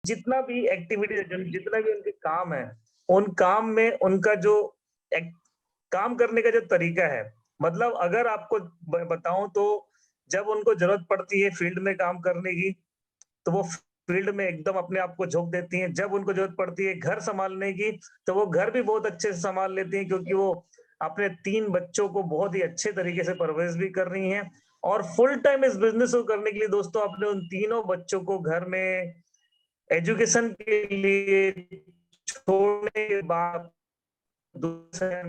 जितना भी एक्टिविटी, जितना भी उनके काम है, उन काम में उनका जो काम करने का जो तरीका है, मतलब अगर आपको बताऊं तो जब उनको जरूरत पड़ती है फील्ड में काम करने की, तो वो फील्ड में एकदम अपने आप को झोंक देती हैं। जब उनको जरूरत पड़ती है घर संभालने की, तो वो घर भी बहुत अच्छे से संभाल लेती हैं, क्योंकि वो अपने 3 बच्चों को बहुत ही अच्छे तरीके से परवरिश भी कर रही हैं। और फुल टाइम इस बिजनेस को करने के लिए दोस्तों अपने उन तीनों बच्चों को घर में एजुकेशन के लिए छोड़ने के बाद दूसरे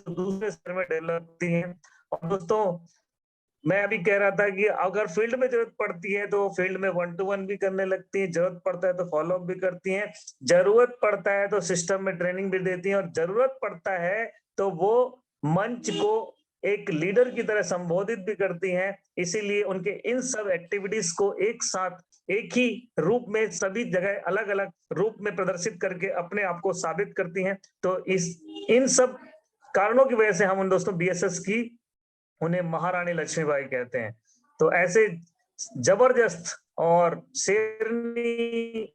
दूसरे शहर में डेवलप होती हैं। और दोस्तों मैं अभी कह रहा था कि अगर फील्ड में जरूरत पड़ती है तो फील्ड में 1 to 1 भी करने लगती है, जरूरत पड़ता है तो फॉलो अप भी करती हैं, जरूरत पड़ता है तो सिस्टम में ट्रेनिंग भी देती हैं, और जरूरत पड़ता है तो वो मंच को एक लीडर की तरह संबोधित भी करती हैं। इसीलिए उनके इन सब एक्टिविटीज को एक साथ एक ही रूप में सभी जगह अलग अलग रूप में प्रदर्शित करके अपने आप को साबित करती हैं। तो इन सब कारणों की वजह से हम उन दोस्तों बीएसएस की उन्हें महारानी लक्ष्मीबाई कहते हैं। तो ऐसे जबरदस्त और शेरनी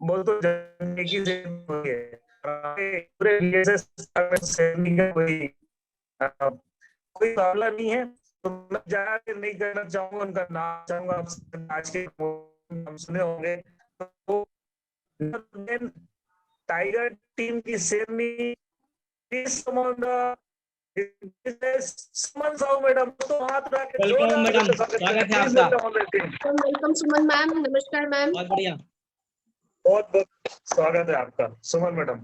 बोल तो की से पूरे बीएसएस शेरनी का कोई प्रॉब्लम नहीं है। तो मैं ज्यादा नहीं करना चाहूंगा, उनका नाम चाहूंगा आज के नाम सुने होंगे। तो टाइगर टीम की शेरनी सुमन साहू मैडम, तो हाथ उठा के वेलकम मैडम, स्वागत है आपका। वेलकम सुमन मैम, नमस्कार मैम। बहुत बढ़िया, बहुत बहुत स्वागत है आपका सुमन मैडम।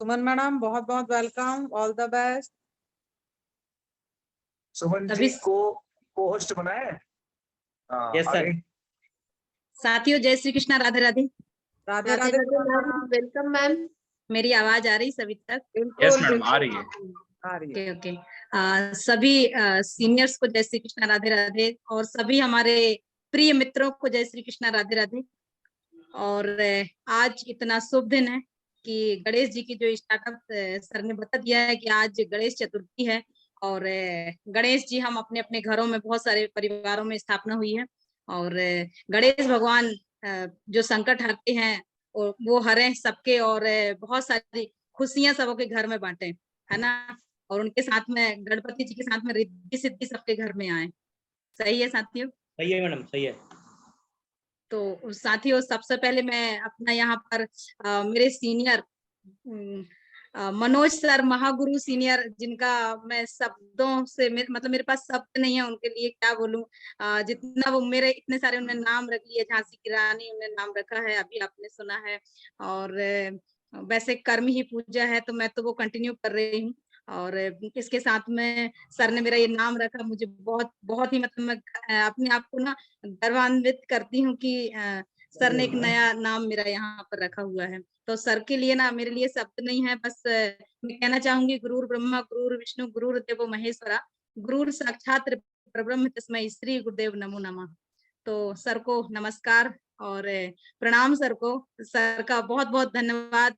सुमन मैडम बहुत बहुत welcome, all the best. Suman ji को होस्ट बनाए। Yes sir. साथियों जय श्री कृष्णा, राधे राधे। Radhe Radhe welcome ma'am. मेरी आवाज आ रही सभी तक? यस मैडम, आ रही है। Okay okay. सभी सीनियर्स को जय श्री कृष्णा, राधे राधे, और सभी हमारे प्रिय मित्रों को जय श्री कृष्णा, राधे राधे। और आज इतना शुभ दिन है कि गणेश जी की जो स्टार्टअप सर ने बता दिया है कि आज गणेश चतुर्थी है, और गणेश जी हम अपने अपने घरों में बहुत सारे परिवारों में स्थापना हुई है, और गणेश भगवान जो संकट हरते हैं और वो हरे सबके, और बहुत सारी खुशियां सबों के घर में बांटे, है ना। और उनके साथ में गणपति जी के साथ में रिद्धि सिद्धि सबके घर में आए। सही है साथियों? सही है मैडम, सही है। तो साथियों सबसे पहले मैं अपना यहाँ पर मेरे senior Manoj sir, Mahaguru senior, जिनका मैं शब्दों से मतलब मेरे पास शब्द नहीं है उनके लिए, क्या बोलूं। जितना वो मेरे इतने सारे उन्होंने नाम रख लिए, झांसी की रानी उन्होंने नाम रखा है, अभी आपने सुना है। और वैसे कर्म ही पूजा है, तो मैं तो वो कंटिन्यू कर रही हूँ। और इसके साथ में सर ने मेरा ये नाम रखा, मुझे बहुत बहुत ही मतलब मैं अपने आप को ना गर्वान्वित करती हूँ कि सर ने एक नया नाम मेरा यहाँ पर रखा हुआ है। तो सर के लिए ना मेरे लिए शब्द नहीं है, बस मैं कहना चाहूंगी गुरुर ब्रह्मा गुरुर विष्णु गुरुर देवो महेश्वरा, गुरुर साक्षात परब्रह्म तस्मै श्री गुरुदेव नमो नमः। तो सर को नमस्कार और प्रणाम सर को। सर का बहुत बहुत धन्यवाद,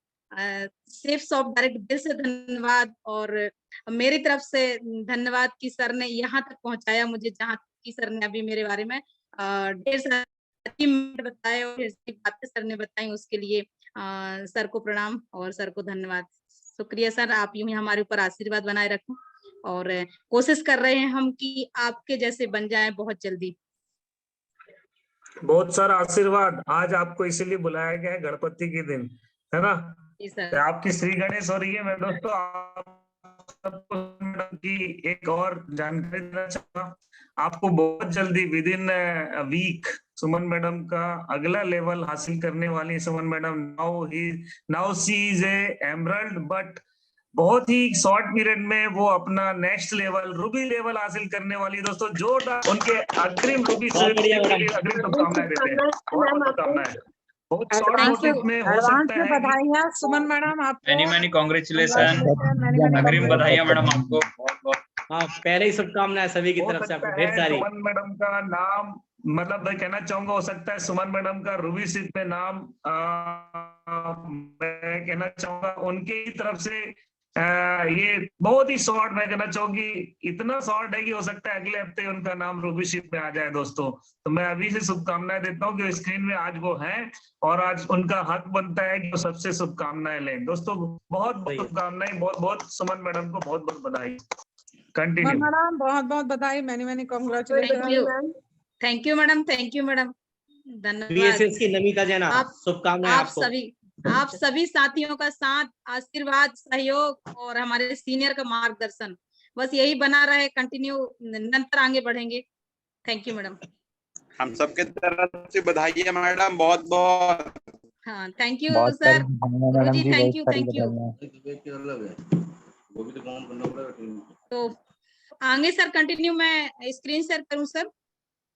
सेफ सॉफ्ट डायरेक्ट दिल से धन्यवाद, और मेरी तरफ से धन्यवाद कि सर ने यहाँ तक पहुंचाया मुझे, जहाँ की सर ने अभी मेरे बारे में ढेर सारी बताए और बातें सर ने बताई, उसके लिए सर को प्रणाम और सर को धन्यवाद। शुक्रिया सर, आप यूं ही हमारे ऊपर आशीर्वाद बनाए रखें, और कोशिश कर रहे हैं हम कि आपके जैसे बन जाएं बहुत जल्दी। बहुत सारा आशीर्वाद। आज आपको इसीलिए बुलाया गया है गणपति के दिन, है ना। तो आपकी श्री गणेश हो रही है। मैं दोस्तों आपको की एक और जानकारी देना चाहूंगा, आपको बहुत जल्दी within week Suman madam का अगला लेवल हासिल करने वाली Suman madam. Now she is emerald, but बहुत ही शॉर्ट पीरियड में वो अपना नेक्स्ट लेवल रूबी लेवल हासिल करने वाली। दोस्तों जोरदार उनके अग्रिम रूबी से अग्रिम शुभकामनाएं देते हैं। शुभकामनाएं, बहुत शॉर्ट नोटिस में हो सकता है। बधाइयां सुमन मैडम, आप मैनी मैनी कांग्रेचुलेशन, अग्रिम बधाइयां मैडम आपको बहुत बहुत। हाँ, पहले ही शुभकामनाएं सभी की तरफ से आपको ढेर सारी। सुमन मैडम का नाम मतलब मैं कहना चाहूंगा, हो सकता है सुमन मैडम का रूबी सीट में नाम मैं कहना चाहूंगा उनके ही तरफ से ये बहुत ही शॉर्ट, मैं कहना चाहूंगी इतना शॉर्ट है कि हो सकता है अगले हफ्ते उनका नाम रूबी शीट में आ जाए दोस्तों। तो मैं अभी से शुभकामनाएं देता हूँ कि स्क्रीन में आज वो हैं और आज उनका हक बनता है कि वो सबसे शुभकामनाएं लें। दोस्तों बहुत बहुत शुभकामनाएं, बहुत बहुत सुमन मैडम को बहुत बहुत बधाई। कंटिन्यू मैडम, बहुत बहुत बधाई, many congratulation. Thank you madam, thank you madam, धन्यवाद। बीएसएस की नमिता जैना, शुभकामनाएं आपको। आप सभी साथियों का साथ, आशीर्वाद, सहयोग और हमारे सीनियर का मार्गदर्शन बस यही बना रहे, कंटिन्यू निरंतर आगे बढ़ेंगे। Thank you madam. हम सबके तरफ से बधाई है मैडम, बहुत बहुत। हाँ, थैंक यू सर, गुरुजी, थैंक यू, थैंक यू। तो आगे सर कंटिन्यू, मैं स्क्रीन शेयर करूं सर?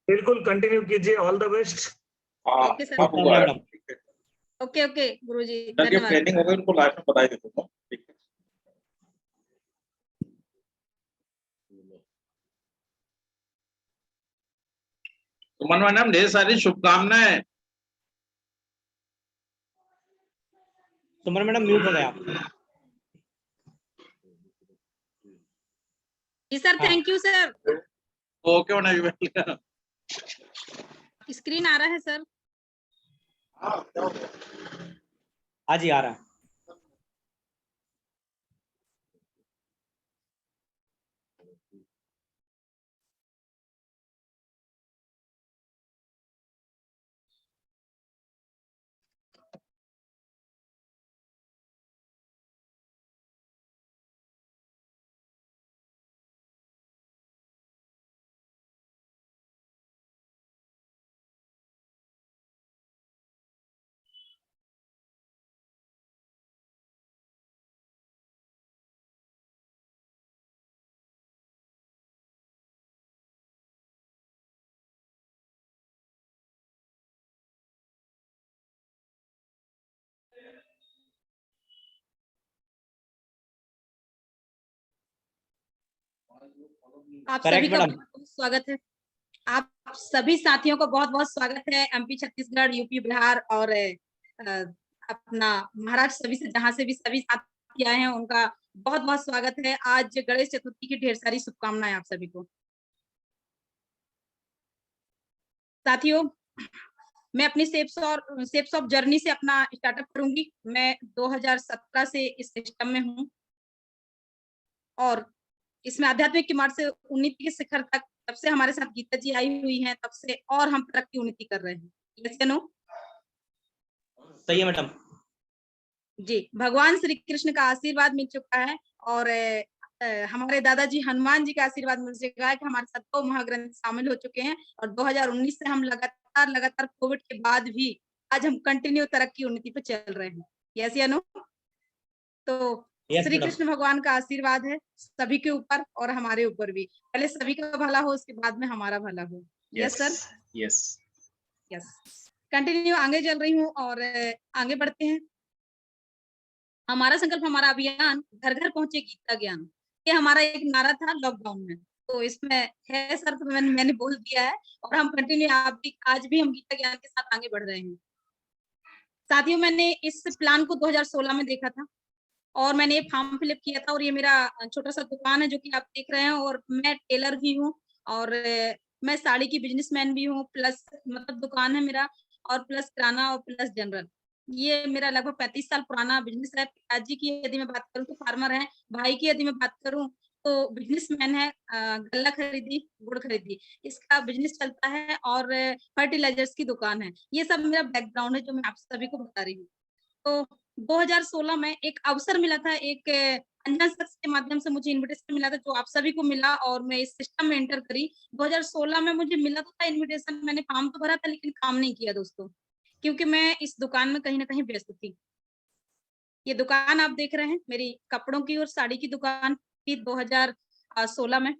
बिल्कुल कंटिन्यू कीजिए, all the best. Okay sir, okay okay गुरुजी, धन्यवाद। ट्रेनिंग हो गई, उनको लाइव में बधाई देता हूं। ठीक है, सुमन मैडम ढेर सारी शुभकामनाएं। सुमन मैडम म्यूट हो गए आप। जी sir, thank you sir. Okay madam, screen आ रहा है सर? हाँ जी, आ रहा है। आप सभी का बहुत स्वागत है। आप सभी साथियों को बहुत बहुत स्वागत है। एमपी, छत्तीसगढ़, यूपी, बिहार और अपना महाराष्ट्र, सभी से जहां से भी सभी साथी आए हैं उनका बहुत बहुत स्वागत है। आज गणेश चतुर्थी की ढेर सारी शुभकामनाएं आप सभी को। साथियों, मैं अपनी सेप्स ऑफ जर्नी से अपना स्टार्टअप करूंगी। मैं 2017 से इस सिस्टम में हूँ और इसमें आध्यात्मिक की मार्ग से उन्नति के शिखर तक तब से हमारे साथ गीता जी आई हुई हैं, तब से और हम तरक्की उन्नति कर रहे हैं। यस या नो? सही है मैडम जी। भगवान श्री कृष्ण का आशीर्वाद मिल चुका है और हमारे दादाजी हनुमान जी का आशीर्वाद मिल चुका है कि हमारे साथ 2 महाग्रंथ शामिल हो चुके हैं और 2019 से हम लगातार कोविड के बाद भी आज हम कंटिन्यू तरक्की उन्नति पे चल रहे हैं। यस या नो? तो श्री कृष्ण भगवान का आशीर्वाद है सभी के ऊपर और हमारे ऊपर भी। पहले सभी का भला हो, उसके बाद में हमारा भला हो। Yes sir? Yes yes. Continue आगे चल रही हूँ और आगे बढ़ते हैं। हमारा संकल्प, हमारा अभियान, घर घर पहुंचे गीता ज्ञान, ये हमारा एक नारा था लॉकडाउन में। तो इसमें है सर, तो मैंने बोल दिया है और हम कंटिन्यू आज भी हम गीता ज्ञान के साथ आगे बढ़ रहे हैं। साथियों, मैंने इस प्लान को 2016 में देखा था और मैंने ये फॉर्म फिलअप किया था और ये मेरा छोटा सा दुकान है जो कि आप देख रहे हैं और मैं टेलर भी हूँ और मैं साड़ी की बिजनेसमैन भी हूँ, प्लस मतलब दुकान है मेरा और प्लस किराना और प्लस जनरल। ये मेरा लगभग 35 साल पुराना बिजनेस है। पिताजी की यदि मैं बात करूँ तो फार्मर है, भाई की यदि मैं बात करूँ तो बिजनेसमैन है, गल्ला खरीदी, गुड़ खरीदी, इसका बिजनेस चलता है और फर्टिलाइजर्स की दुकान है। ये सब मेरा बैकग्राउंड है जो मैं आप सभी को बता रही हूँ। तो 2016 में एक अवसर मिला था, एक अनजान शख्स के माध्यम से मुझे इनविटेशन मिला था जो आप सभी को मिला और मैं इस सिस्टम में एंटर करी। 2016 में मुझे मिला था इनविटेशन, मैंने फॉर्म तो भरा था लेकिन काम नहीं किया दोस्तों, क्योंकि मैं इस दुकान में कहीं ना कहीं व्यस्त थी। ये दुकान आप देख रहे हैं मेरी कपड़ों की और साड़ी की दुकान थी 2016 में।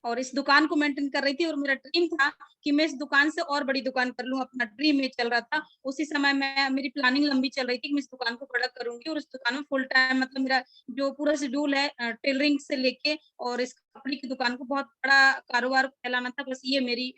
और इस दुकान को मेंटेन कर रही थी और मेरा ड्रीम था कि मैं इस दुकान से और बड़ी दुकान कर लूं, अपना ड्रीम में चल रहा था। उसी समय मेरी प्लानिंग लंबी चल रही थी कि मैं इस दुकान को बड़ा करूंगी और इस दुकान में फुल टाइम मतलब मेरा जो पूरा शेड्यूल है टेलरिंग से लेके और इस कपड़े की दुकान को बहुत बड़ा कारोबार फैलाना था। बस ये मेरी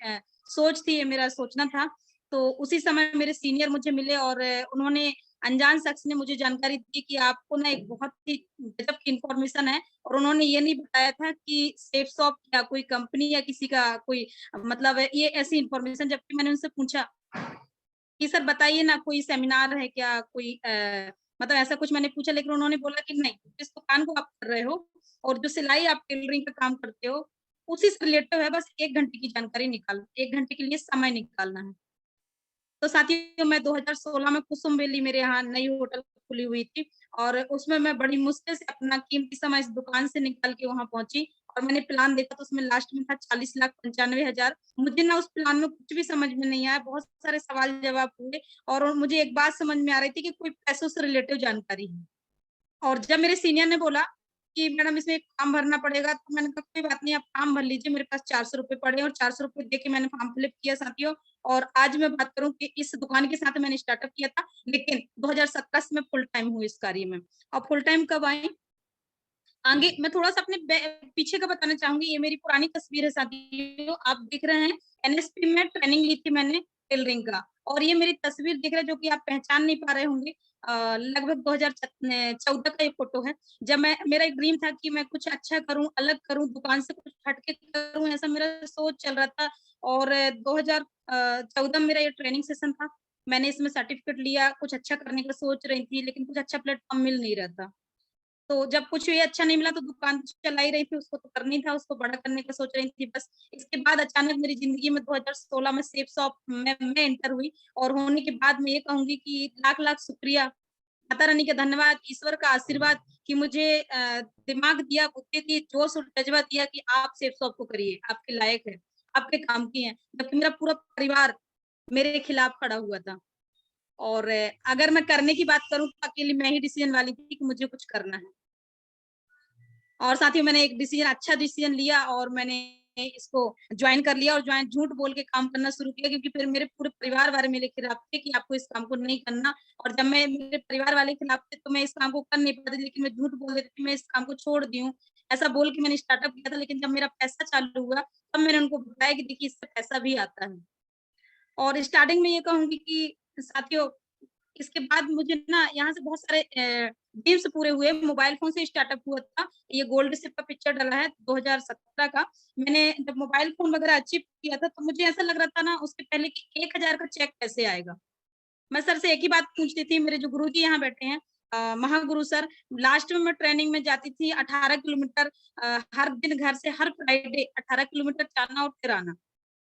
सोच थी, ये मेरा सोचना था। तो उसी समय मेरे सीनियर मुझे मिले और उन्होंने अनजान शख्स ने मुझे जानकारी दी कि आपको ना एक बहुत ही गजब की इन्फॉर्मेशन है और उन्होंने ये नहीं बताया था कि सेफ शॉप या कोई कंपनी या किसी का कोई मतलब ये ऐसी इन्फॉर्मेशन। जबकि मैंने उनसे पूछा कि सर बताइए ना कोई सेमिनार है क्या, कोई मतलब ऐसा कुछ मैंने पूछा, लेकिन उन्होंने बोला कि नहीं, जिस दुकान को आप कर रहे हो और जो सिलाई आप टेलरिंग का काम करते हो उसी से रिलेटेड है, बस 1 घंटे की जानकारी निकाल, 1 घंटे के लिए समय निकालना है। तो साथियों मैं 2016 में कुसुम वैली मेरे यहाँ नई होटल खुली हुई थी और उसमें मैं बड़ी मुश्किल से अपना कीमती समय इस दुकान से निकाल के वहां पहुंची और मैंने प्लान देखा तो उसमें लास्ट में था 40,95,000। मुझे ना उस प्लान में कुछ भी समझ में नहीं आया, बहुत सारे सवाल जवाब हुए और मुझे एक बात समझ में आ रही थी कि कोई पैसों से रिलेटिव जानकारी है। और जब मेरे सीनियर ने बोला कि मैडम इसमें एक फॉर्म भरना पड़ेगा, तो मैंने कहा कोई बात नहीं, आप फॉर्म भर लीजिए, मेरे पास 400 रुपए पड़े और 400 रुपए देके मैंने फॉर्म फिलअप किया साथियों। और आज मैं बात करूं कि इस दुकान के साथ मैंने स्टार्टअप किया था, लेकिन 2017 से मैं फुल टाइम हुई इस कार्य में। और फुल टाइम कब आई आगे मैं थोड़ा सा अपने पीछे का बताना चाहूंगी। ये मेरी पुरानी तस्वीर है साथियों, आप देख रहे हैं एनएसपी में ट्रेनिंग ली थी मैंने टेलरिंग का और ये मेरी तस्वीर दिख रहा है जो कि आप पहचान नहीं पा रहे होंगे। लगभग 2014 का ये फोटो है, जब मेरा एक ड्रीम था कि मैं कुछ अच्छा करूं, अलग करूं, दुकान से कुछ हटके करूं, ऐसा मेरा सोच चल रहा था। और 2014 में मेरा ये ट्रेनिंग सेशन था, मैंने इसमें सर्टिफिकेट लिया, कुछ अच्छा करने का सोच रही थी लेकिन कुछ अच्छा प्लेटफॉर्म मिल नहीं रहा था। तो जब कुछ भी अच्छा नहीं मिला तो दुकान तो चला ही रही थी, उसको तो करनी था, उसको बड़ा करने का सोच रही थी बस। इसके बाद अचानक मेरी जिंदगी में 2016 में सेफ शॉप में मैं एंटर हुई और होने के बाद मैं ये कहूंगी कि लाख लाख शुक्रिया, माता रानी का धन्यवाद, ईश्वर का आशीर्वाद कि मुझे दिमाग दिया, बुद्धि दी, जोश और जज्बा दिया कि आप सेफ शॉप को करिए, आपके लायक है, आपके काम की है। जबकि मेरा पूरा परिवार मेरे खिलाफ खड़ा हुआ था और अगर मैं करने की बात करूं तो अकेली मैं ही डिसीजन वाली थी कि मुझे कुछ करना है। और साथ ही मैंने एक डिसीजन, अच्छा डिसीजन लिया और मैंने इसको ज्वाइन कर लिया और ज्वाइन झूठ बोल के काम करना शुरू किया, क्योंकि फिर मेरे पूरे परिवार वाले मेरे खिलाफ थे कि आपको इस काम को नहीं करना। और जब मैं मेरे परिवार वाले खिलाफ थे तो मैं इस काम को कर नहीं पाती, लेकिन मैं झूठ बोल देती थी मैं इस काम को छोड़ दी हूँ, ऐसा बोल के मैंने स्टार्टअप किया था। लेकिन जब मेरा पैसा चालू हुआ तब मैंने उनको बताया कि देखिए इससे पैसा भी आता है। और स्टार्टिंग में ये कहूंगी कि साथियों इसके बाद मुझे ना यहाँ से बहुत सारे ड्रीम्स पूरे हुए। मोबाइल फोन से स्टार्टअप हुआ था, ये गोल्ड शिप का पिक्चर डला है 2017 का। मैंने जब मोबाइल फोन वगैरह अचीव किया था तो मुझे ऐसा लग रहा था ना उसके पहले कि 1000 का चेक कैसे आएगा। मैं सर से एक ही बात पूछती थी, मेरे जो गुरु जी यहाँ बैठे हैं महागुरु सर, लास्ट में मैं ट्रेनिंग में जाती थी 18 किलोमीटर हर दिन घर से, हर फ्राइडे 18 किलोमीटर जाना और फिर आना।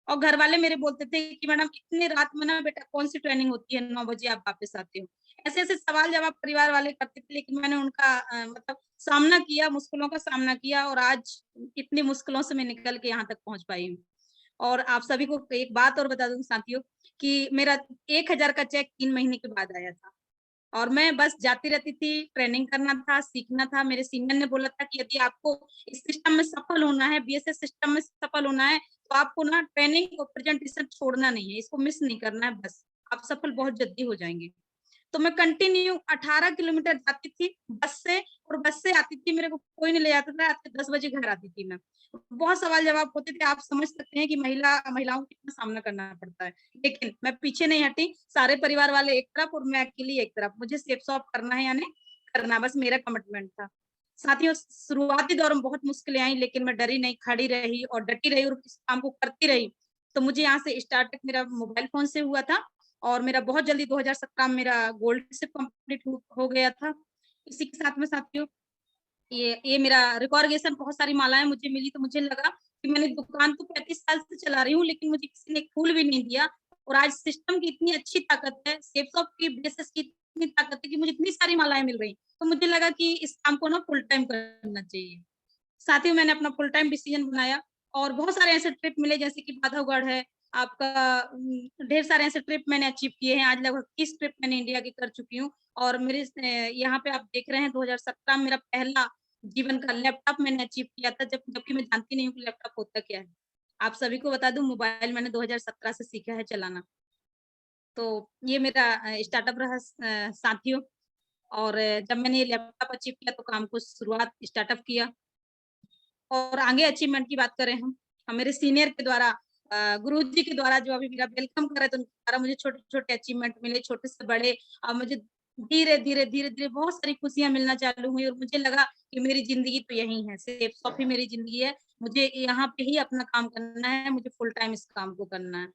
और घर वाले मेरे बोलते थे कि मैडम इतने रात में ना बेटा कौन सी ट्रेनिंग होती है, 9 बजे आप वापस आते हो। ऐसे ऐसे सवाल जवाब परिवार वाले करते थे, लेकिन मैंने उनका मतलब सामना किया, मुश्किलों का सामना किया और आज इतनी मुश्किलों से मैं निकल के यहाँ तक पहुंच पाई हूँ। और आप सभी को एक बात और बता दूं साथियों कि मेरा 1000 का चेक 3 महीने के बाद आया था और मैं बस जाती रहती थी, ट्रेनिंग करना था, सीखना था। मेरे सीनियर ने बोला था कि यदि आपको इस सिस्टम में सफल होना है, बीएसएस सिस्टम में सफल होना है, तो आपको ना ट्रेनिंग और प्रेजेंटेशन छोड़ना नहीं है, इसको मिस नहीं करना है, बस आप सफल बहुत जल्दी हो जाएंगे। तो मैं कंटिन्यू 18 किलोमीटर जाती थी बस से और बस से आती थी, मेरे को कोई नहीं ले जाता था, रात के 10 बजे घर आती थी मैं। बहुत सवाल जवाब होते थे, आप समझ सकते हैं कि महिलाओं को कितना सामना करना पड़ता है। लेकिन मैं पीछे नहीं हटी, सारे परिवार वाले एक तरफ और मैं अकेली एक तरफ, मुझे सेफ शॉप करना है या नहीं करना, बस मेरा कमिटमेंट था। साथियों शुरुआती दौर में बहुत मुश्किलें आई, लेकिन मैं डरी नहीं, खड़ी रही और डटी रही और इस काम को करती रही। तो मुझे यहाँ से स्टार्टअप मेरा मोबाइल फोन से हुआ था और मेरा बहुत जल्दी 2017 में मेरा गोल्ड से कंप्लीट हो गया था। इसी के साथ में साथियों ये मेरा रिकॉर्डेशन, बहुत सारी मालाएं मुझे मिली, तो मुझे लगा कि मैंने दुकान तो 35 साल से चला रही हूँ, लेकिन मुझे किसी ने एक फूल भी नहीं दिया। और आज सिस्टम की इतनी अच्छी ताकत है, सेफ शॉप की बेसिस की इतनी ताकत है कि मुझे इतनी सारी मालाएं मिल रही, तो मुझे लगा कि इस काम को ना फुल टाइम करना चाहिए। साथ ही मैंने अपना फुल टाइम डिसीजन बनाया और बहुत सारे ऐसे ट्रिप मिले जैसे कि बांधवगढ़ है आपका, ढेर सारे ऐसे ट्रिप मैंने अचीव किए हैं। आज लगभग 30 ट्रिप मैंने इंडिया की कर चुकी हूँ और मेरे यहाँ पे आप देख रहे हैं 2017 मेरा पहला जीवन का लैपटॉप मैंने अचीव किया था, जबकि मैं जानती नहीं हूँ कि लैपटॉप होता क्या है। आप सभी को बता दूं, मोबाइल मैंने 2017 से सीखा है चलाना। तो ये मेरा स्टार्टअप रहा साथियों। और जब मैंने ये लैपटॉप अचीव किया तो काम को शुरुआत स्टार्टअप किया। और आगे अचीवमेंट की बात करें हम मेरे सीनियर के द्वारा, गुरुजी के द्वारा जो अभी मेरा वेलकम कर रहे थे, उनके द्वारा मुझे छोटे-छोटे अचीवमेंट मिले, छोटे से बड़े। मुझे धीरे-धीरे बहुत सारी खुशियाँ मिलना चालू हुई और मुझे लगा कि मेरी ज़िंदगी तो यही है, सेफ शॉप ही मेरी ज़िंदगी है। मुझे यहाँ पे ही अपना काम करना है, मुझे फुल टाइम इस काम को करना है।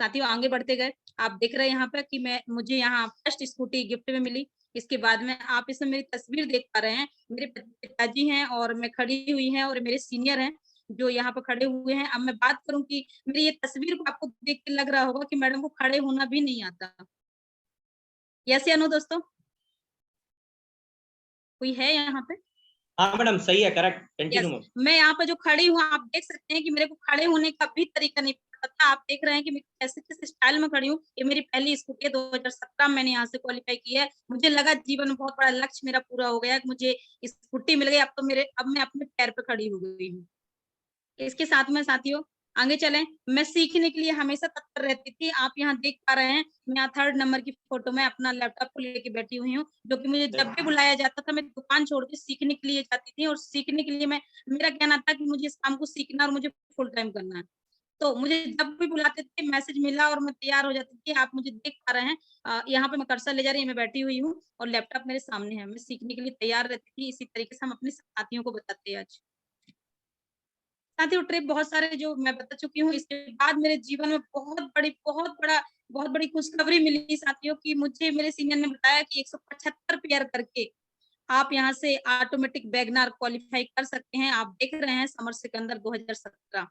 साथियों आगे बढ़ते गए, आप देख रहे हैं यहाँ पे कि मुझे यहाँ फर्स्ट स्कूटी गिफ्ट में मिली। इसके बाद में आप इसमें मेरी तस्वीर देख पा रहे हैं, मेरे पिताजी हैं और मैं खड़ी हुई हैं और मेरे सीनियर हैं, जो यहाँ पे खड़े हुए हैं। अब मैं बात करूँ कि मेरी ये तस्वीर को आपको देख के लग रहा होगा कि मैडम को खड़े होना भी नहीं आता। यस या नो दोस्तों? कोई है यहाँ पे? हाँ मैडम, सही है, करेक्ट, यस, कंटिन्यू मैम। मैं यहाँ पे जो खड़ी हूँ, आप देख सकते हैं कि मेरे को खड़े होने का भी तरीका नहीं पता था। आप देख रहे हैं कि मैं कैसे किस स्टाइल में खड़ी हूँ। ये मेरी पहली स्कूटी है, 2017 में मैंने यहाँ से क्वालीफाई किया है। मुझे लगा जीवन में बहुत बड़ा लक्ष्य मेरा पूरा हो गया, मुझे स्कूटी मिल गई। अब मैं अपने पैर पे खड़ी हो गई हूँ। इसके साथ में साथियों आगे चलें, मैं सीखने के लिए हमेशा तत्पर रहती थी। आप यहाँ देख पा रहे हैं, मैं यहाँ 3rd नंबर की फोटो में अपना लैपटॉप को लेके बैठी हुई हूँ, जो कि मुझे जब भी बुलाया जाता था, मैं दुकान छोड़ के सीखने के लिए जाती थी। और सीखने के लिए मेरा कहना था कि मुझे इस काम को सीखना और मुझे फुल टाइम करना है। तो मुझे जब भी बुलाते थे, मैसेज मिला और मैं तैयार हो जाती थी। आप मुझे देख पा रहे हैं, यहाँ पे मैं कर्सर ले जा रही हूँ, मैं बैठी हुई हूँ और लैपटॉप मेरे सामने है। मैं सीखने के लिए तैयार रहती थी। इसी तरीके से हम अपने साथियों को बताते हैं आज। साथियों ट्रिप बहुत सारे जो मैं बता चुकी हूँ। इसके बाद मेरे जीवन में बहुत बड़ी खुशखबरी मिली साथियों कि मुझे मेरे सीनियर ने बताया कि 175 पेयर करके आप यहाँ से ऑटोमेटिक वैगनआर क्वालीफाई कर सकते हैं। आप देख रहे हैं समर सिकंदर 2017।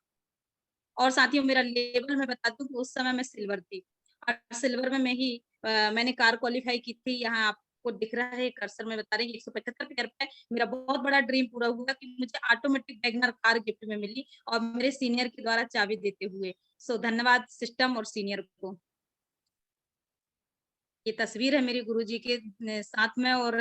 और साथियों मेरा लेवल मैं बता दूं कि उस समय मैं सिल्वर थी और सिल्वर में मैंने कार क्वालीफाई की थी। यहाँ आपको दिख रहा है कर्सर में बता रही 175 पेयर पे मेरा बहुत बड़ा ड्रीम पूरा हुआ कि मुझे ऑटोमेटिक वैगनआर कार गिफ्ट में मिली और मेरे सीनियर के द्वारा चाबी देते हुए। सो धन्यवाद सिस्टम और सीनियर को। ये तस्वीर है मेरे गुरुजी के साथ में। और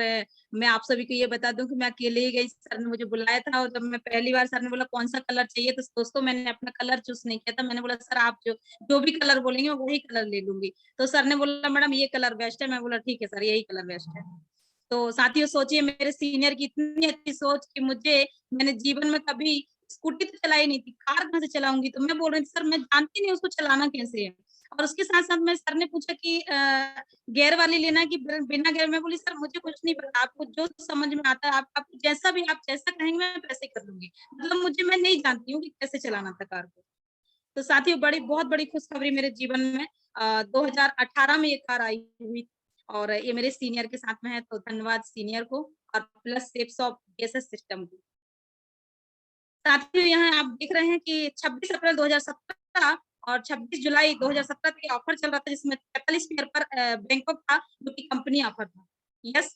मैं आप सभी को ये बता दूं कि मैं अकेले ही गई, सर ने मुझे बुलाया था और जब मैं पहली बार सर ने बोला कौन सा कलर चाहिए, तो दोस्तों मैंने अपना कलर चूज नहीं किया था। मैंने बोला सर आप जो भी कलर बोलेंगे मैं वही कलर ले लूंगी। तो सर ने बोला मैडम ये कलर बेस्ट है। मैं बोला ठीक है सर, यही कलर बेस्ट है। तो साथियों सोचिए मेरे सीनियर की इतनी अच्छी सोच कि मैंने जीवन में कभी स्कूटी तो चलाई नहीं थी, कार कहाँ से चलाऊंगी। तो मैं बोल रही थी सर मैं जानती नहीं उसको चलाना कैसे है। और उसके साथ साथ मैं सर ने पूछा कि गियर वाली लेना है कि बिना गियर। में बोली सर मुझे कुछ नहीं पता, आपको जो समझ में आता है आप जैसा कहेंगे मैं वैसे कर लूंगी। मतलब मैं नहीं जानती हूँ कि कैसे चलाना था कार को। तो साथियों बहुत बड़ी खुशखबरी मेरे जीवन में 2018 में ये कार आई हुई और ये मेरे सीनियर के साथ में है। तो धन्यवाद सीनियर को और plus safe shop BSS system को। साथियों यहाँ आप देख रहे हैं कि 26 अप्रैल 2017 और 26 जुलाई 2017 का ऑफर चल रहा था, जिसमें 45 पेयर पर बैंकॉक था, जो कि कंपनी ऑफर था। यस,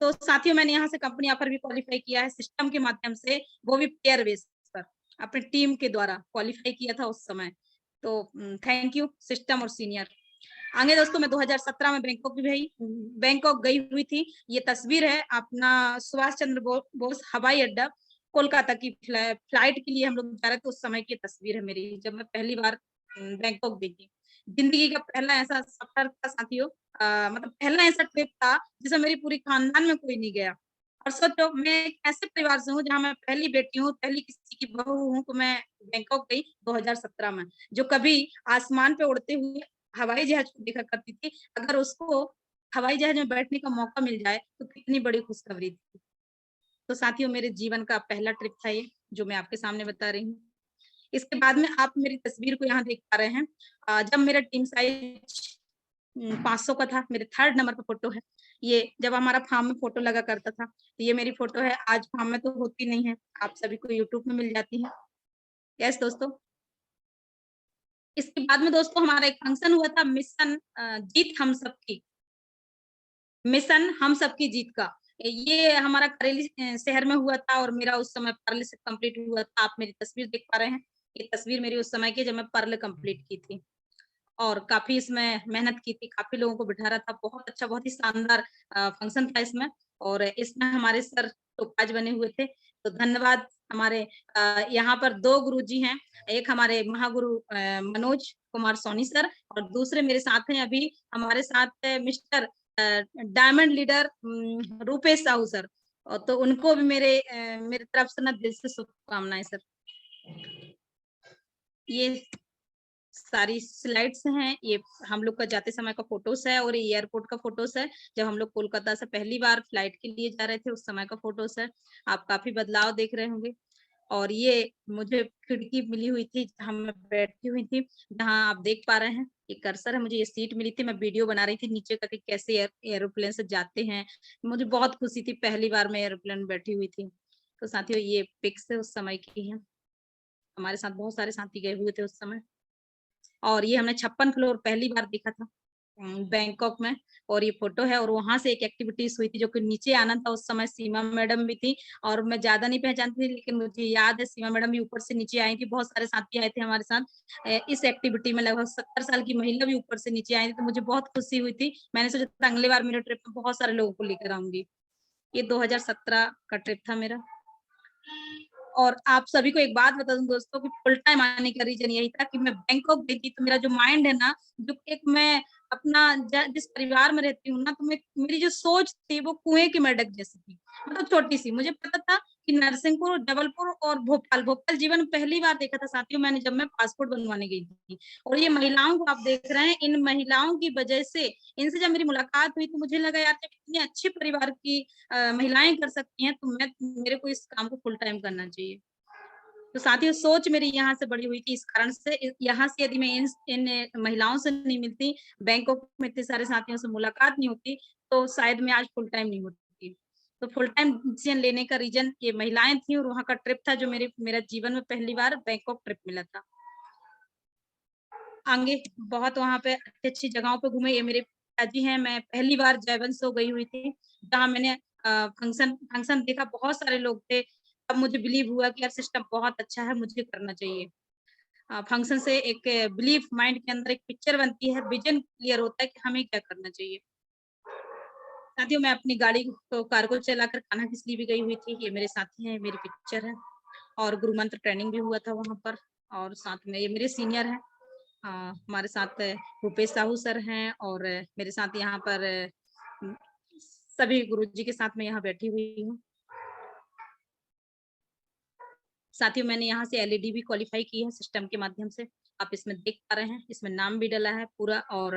तो साथियों मैंने यहाँ से कंपनी ऑफर भी क्वालीफाई किया है सिस्टम के माध्यम से, वो भी पेयर बेस पर अपनी टीम के द्वारा क्वालीफाई किया था उस समय। तो थैंक यू सिस्टम और सीनियर। आगे दोस्तों मैं 2017 में बैंकॉक गई हुई थी। ये तस्वीर है अपना सुभाष चंद्र बोस हवाई अड्डा कोलकाता की फ्लाइट के लिए हम लोग जा रहे थे। उस समय की तस्वीर है मेरी, जब मैं पहली बार बैंकॉक गई थी। जिंदगी का पहला ऐसा सफर था साथियों, मतलब पहला ऐसा ट्रिप था जिसमें मेरी पूरी खानदान में कोई नहीं गया। और सोचो मैं एक ऐसे परिवार से हूँ जहाँ मैं पहली बेटी हूँ, पहली किसी की बहू हूँ। तो मैं बैंकॉक गई 2017 में, जो कभी आसमान पे उड़ते हुए हवाई जहाज को देखा करती थी। अगर उसको हवाई जहाज में बैठने का मौका मिल जाए तो कितनी बड़ी खुशखबरी थी। तो साथियों मेरे जीवन का पहला ट्रिप था ये, जो मैं आपके सामने बता रही हूँ। इसके बाद में आप मेरी तस्वीर को यहाँ देख पा रहे हैं। जब मेरा टीम साइज 500 का था, मेरे 3rd नंबर का फोटो है ये। जब हमारा फार्म में फोटो लगा करता था, तो ये मेरी फोटो है। आज फार्म में तो होती नहीं है, आप सभी को यूट्यूब में मिल जाती है। यस दोस्तों, इसके बाद में दोस्तों हमारा एक फंक्शन हुआ था, मिशन जीत हम सबकी, मिशन हम सबकी जीत का। ये हमारा करेली शहर में हुआ था और मेरा उस समय पर्ल से कंप्लीट हुआ था। आप मेरी तस्वीर देख पा रहे हैं, ये तस्वीर मेरी उस समय की जब मैं पर्ल कंप्लीट की थी और काफी इसमें मेहनत की थी, काफी लोगों को बिठा रहा था। बहुत अच्छा, बहुत ही शानदार फंक्शन था इसमें। और इसमें हमारे सर टोपाज बने हुए थे। तो धन्यवाद हमारे यहाँ पर 2 गुरुजी हैं, एक हमारे महागुरु मनोज कुमार सोनी सर और दूसरे मेरे साथ हैं अभी हमारे साथ mister diamond leader Rupesh Sahu sir. तो उनको भी मेरे तरफ से ना दिल से शुभकामनाएं सर। ये सारी स्लाइड्स हैं, ये हम लोग का जाते समय का फोटोस है और ये एयरपोर्ट का फोटोस है जब हम लोग कोलकाता से पहली बार फ्लाइट के लिए जा रहे थे उस समय का फोटोस है। आप काफी बदलाव देख रहे होंगे। और ये मुझे खिड़की मिली हुई थी जहाँ मैं बैठी हुई थी, जहाँ आप देख पा रहे हैं ये कर्सर है, मुझे ये सीट मिली थी, मैं वीडियो बना रही थी नीचे करके कैसे एरोप्लेन से जाते हैं। मुझे बहुत खुशी थी, पहली बार मैं एरोप्लेन में बैठी हुई थी। तो साथियों ये पिक्स है उस समय की है, हमारे साथ बहुत सारे साथी गए हुए थे उस समय। और ये हमने 56 फ्लोर पहली बार देखा था बैंकॉक में, और ये फोटो है। और वहां से एक एक्टिविटीज हुई थी जो कि नीचे आना था, उस समय सीमा मैडम भी थी और मैं ज्यादा नहीं पहचानती थी लेकिन मुझे याद है सीमा मैडम भी ऊपर से नीचे आई थी, बहुत सारे साथी आए थे हमारे साथ इस एक्टिविटी में। लगभग 70 साल की महिला भी ऊपर से नीचे आई थी, तो मुझे बहुत खुशी हुई थी। मैंने सोचा था अगली बार मेरे ट्रिप में बहुत सारे लोगों को लेकर आऊंगी। ये 2017 का ट्रिप था मेरा। और आप सभी को एक बात बता दूं दोस्तों कि फुल टाइम आने का रीजन यही था कि मैं बैंकॉक गई थी, तो मेरा जो माइंड है ना, जो एक मैं अपना जिस परिवार में रहती हूँ ना, तो मेरी जो सोच थी वो कुएं की मेंढक जैसी थी, मतलब छोटी सी। मुझे पता था कि नरसिंहपुर, जबलपुर और भोपाल जीवन में पहली बार देखा था साथियों मैंने, जब मैं पासपोर्ट बनवाने गई थी। और ये महिलाओं को आप देख रहे हैं, इन महिलाओं की वजह से, इनसे जब मेरी मुलाकात हुई तो मुझे लगा यार जब इतने अच्छे परिवार की महिलाएं कर सकती हैं तो मेरे को इस काम को फुल टाइम करना चाहिए। तो साथियों सोच मेरी यहाँ से बड़ी हुई थी, इस कारण से यहाँ से यदि मैं इन महिलाओं से नहीं मिलती, बैंकॉक में इतने सारे साथियों से मुलाकात नहीं होती, तो शायद मैं आज फुल टाइम नहीं होती। तो फुल टाइम डिसीजन लेने का रीजन ये महिलाएं थी और वहाँ का ट्रिप था जो मेरा जीवन में पहली बार बैंकॉक ट्रिप मिला था। आगे बहुत वहाँ पे अच्छी जगहों पे घूमे। ये मेरे पिताजी हैं, मैं पहली बार जयवंश गई हुई थी जहाँ मैंने फंक्शन देखा, बहुत सारे लोग थे। तब मुझे बिलीव हुआ कि यार सिस्टम बहुत अच्छा है, मुझे करना चाहिए। फंक्शन से एक बिलीफ माइंड के अंदर एक पिक्चर बनती है, विजन क्लियर होता है कि हमें क्या करना चाहिए। साथियों मैं अपनी कार को चलाकर कान्हा किसली भी गई हुई थी। ये मेरे साथी हैं, मेरी पिक्चर है। और गुरु मंत्र ट्रेनिंग भी हुआ था वहां पर। और साथ में ये मेरे सीनियर हैं, हमारे साथ भूपेश साहू सर हैं और मेरे साथ यहाँ पर सभी गुरुजी के साथ मैं यहाँ बैठी हुई हूँ। साथियों मैंने यहाँ से एलईडी भी क्वालिफाई की है सिस्टम के माध्यम से, आप इसमें देख पा रहे हैं। इसमें नाम भी डला है पूरा और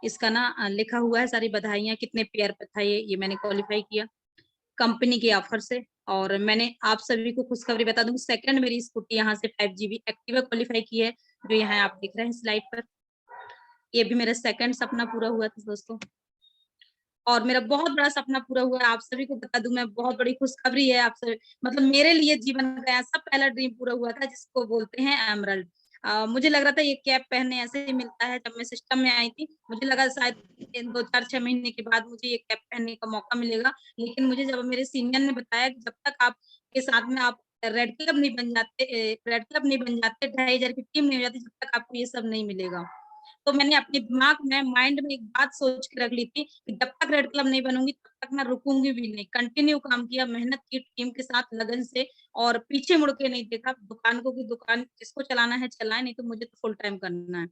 इसका ना लिखा हुआ है सारी बधाइयाँ कितने पेयर पे था ये मैंने क्वालिफाई किया कंपनी के ऑफर से। और मैंने आप सभी को खुशखबरी बता दूं, सेकंड मेरी स्कूटी यहाँ से 5GB एक्टिवा क्वालिफाई की है, जो यहाँ आप देख रहे हैं स्लाइड पर। ये भी मेरा सेकंड सपना पूरा हुआ था दोस्तों, और मेरा बहुत बड़ा सपना पूरा हुआ है। आप सभी को बता दूं, मैं बहुत बड़ी खुशखबरी है आप सभी, मतलब मेरे लिए जीवन का ऐसा पहला ड्रीम पूरा हुआ था जिसको बोलते हैं एमरल्ड। मुझे लग रहा था ये कैप पहनने ऐसे ही मिलता है। जब मैं सिस्टम में आई थी मुझे लगा शायद 2-4-6 महीने के बाद मुझे ये कैप पहनने का मौका मिलेगा, लेकिन मुझे जब मेरे सीनियर ने बताया कि जब तक आपके साथ में आप रेड क्लब नहीं बन जाते 2,500 की टीम नहीं हो जाती, जब तक आपको ये सब नहीं मिलेगा। तो मैंने अपने दिमाग में माइंड में एक बात सोच के रख ली थी कि जब तक रेड क्लब नहीं बनूंगी तब तक मैं रुकूंगी भी नहीं। कंटिन्यू काम किया, मेहनत की टीम के साथ लगन से, और पीछे मुड़ के नहीं देखा। दुकान को की दुकान जिसको चलाना है चलाए, नहीं तो मुझे तो फुल टाइम करना है।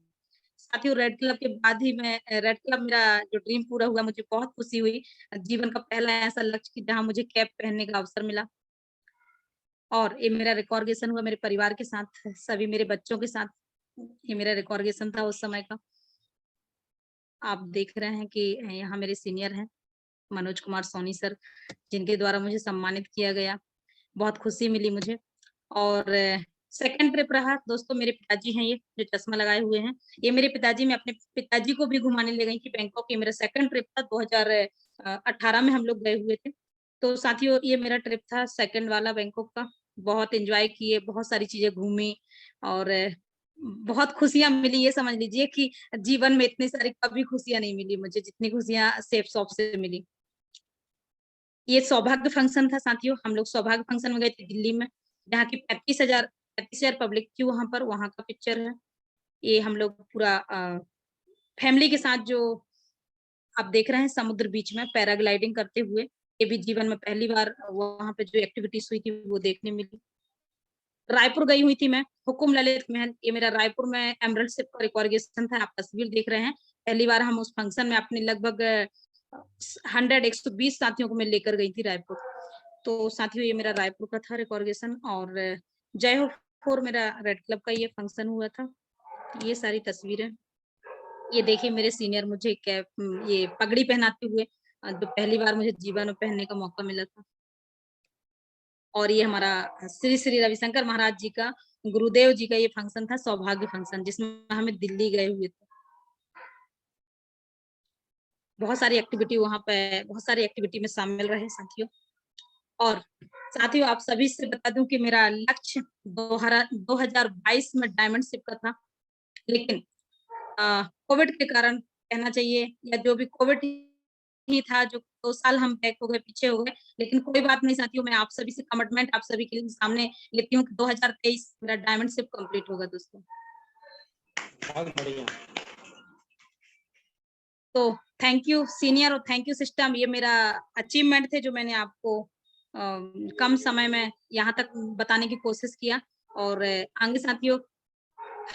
साथियों रेड क्लब के बाद ही मैं रेड क्लब मेरा जो ड्रीम पूरा हुआ, मुझे बहुत खुशी हुई। जीवन का पहला ऐसा लक्ष्य कि जहाँ मुझे कैप पहनने का अवसर मिला। और ये मेरा रिकॉर्डेशन हुआ मेरे परिवार के साथ, सभी मेरे बच्चों के साथ। ये मेरा रिकॉर्डेशन था उस समय का। आप देख रहे हैं कि यहाँ मेरे सीनियर हैं मनोज कुमार सोनी सर, जिनके द्वारा मुझे सम्मानित किया गया। बहुत खुशी मिली मुझे। और सेकंड ट्रिप रहा दोस्तों, मेरे पिताजी हैं ये जो चश्मा लगाए हुए हैं, ये मेरे पिताजी। मैं अपने पिताजी को भी घुमाने ले गई थी बैंकॉक। ये मेरा सेकंड ट्रिप था, 2018 में हम लोग गए हुए थे। तो साथियों ये मेरा ट्रिप था सेकंड वाला बैंकॉक का। बहुत एंजॉय किए, बहुत सारी चीजें घूमी और बहुत खुशियां मिली। ये समझ लीजिए कि जीवन में इतनी सारी कभी खुशियां नहीं मिली मुझे जितनी खुशियां सेफ शॉप से मिली। ये सौभाग्य फंक्शन था साथियों, हम लोग सौभाग्य फंक्शन में गए थे दिल्ली में, जहाँ की 35,000 पब्लिक थी वहां पर। वहां का पिक्चर है ये। हम लोग पूरा फैमिली के साथ जो आप देख रहे हैं समुद्र बीच में पैराग्लाइडिंग करते हुए, ये भी जीवन में पहली बार वहां पे जो एक्टिविटीज हुई थी वो देखने मिली। रायपुर गई हुई थी मैं, हुकुम ललित महल, ये मेरा रायपुर में एमरल्ड शिप का रिकॉर्डिंग था, आप तस्वीर देख रहे हैं। पहली बार हम उस फंक्शन में अपने लगभग 120 साथियों को मैं लेकर गई थी रायपुर। तो साथियों ये मेरा रायपुर का था रिकॉर्डिंग, और जय हो 4 मेरा रेड क्लब का ये फंक्शन हुआ था। ये सारी तस्वीरें, ये देखिए मेरे सीनियर मुझे कैप ये पगड़ी पहनाते हुए, जो पहली बार मुझे जीवन में पहनने का मौका मिला था। और ये हमारा श्री श्री रविशंकर महाराज जी का, गुरुदेव जी का ये फंक्शन था, सौभाग्य फंक्शन, जिसमें हमें दिल्ली गए हुए थे। बहुत सारी एक्टिविटी वहां पे, बहुत सारी एक्टिविटी में शामिल रहे साथियों। और साथियों आप सभी से बता दूं कि मेरा लक्ष्य 2022 में डायमंड शिप का था, लेकिन कोविड के कारण कहना चाहिए, या जो भी कोविड ही था, जो 2 साल हम बैक हो गए, पीछे हो गए, लेकिन कोई बात नहीं साथियों, मैं आप सभी से कमिटमेंट आप सभी के लिए सामने लेती हूँ कि 2023 मेरा डायमंड शिप कंप्लीट होगा दोस्तों। बहुत बढ़िया। तो थैंक यू सीनियर और थैंक यू सिस्टम, ये मेरा अचीवमेंट थे जो मैंने आपको कम समय में यहाँ तक बताने की कोशिश किया। और आगे साथियों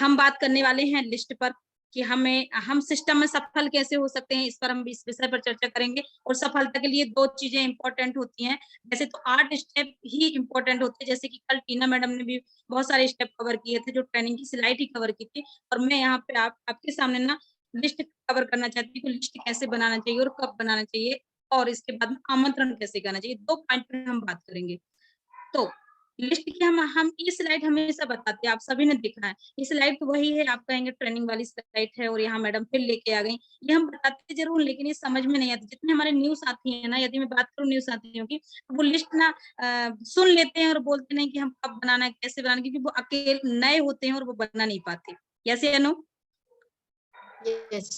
हम बात करने वाले हैं लिस्ट पर कि हम सिस्टम में सफल कैसे हो सकते हैं, इस पर हम इस विषय पर चर्चा करेंगे। और सफलता के लिए 2 चीजें इंपॉर्टेंट होती हैं, वैसे तो 8 स्टेप ही इंपॉर्टेंट होते हैं, जैसे कि कल टीना मैडम ने भी बहुत सारे स्टेप कवर किए थे, जो ट्रेनिंग की स्लाइड ही कवर की थी। और मैं यहाँ पे आपके सामने ना लिस्ट कवर करना चाहती हूँ, लिस्ट कैसे बनाना चाहिए और कब बनाना चाहिए, और इसके बाद में आमंत्रण कैसे करना चाहिए, 2 पॉइंट पे हम बात करेंगे। तो लिस्ट की हम ये स्लाइड हमेशा बताते हैं, आप सभी ने देखा है, ये स्लाइड तो वही है, आप कहेंगे ट्रेनिंग वाली स्लाइड है, और यहाँ मैडम फिर लेके आ गई। ये हम बताते जरूर, लेकिन ये समझ में नहीं आती। जितने हमारे न्यू साथी हैं ना, यदि मैं बात करूँ न्यू साथियों की, वो लिस्ट ना सुन लेते हैं और बोलते नहीं कि हम कब बनाना है, कैसे बनाना है, क्योंकि वो अकेले नए होते हैं और वो बना नहीं पाते। यस या नो? Yes.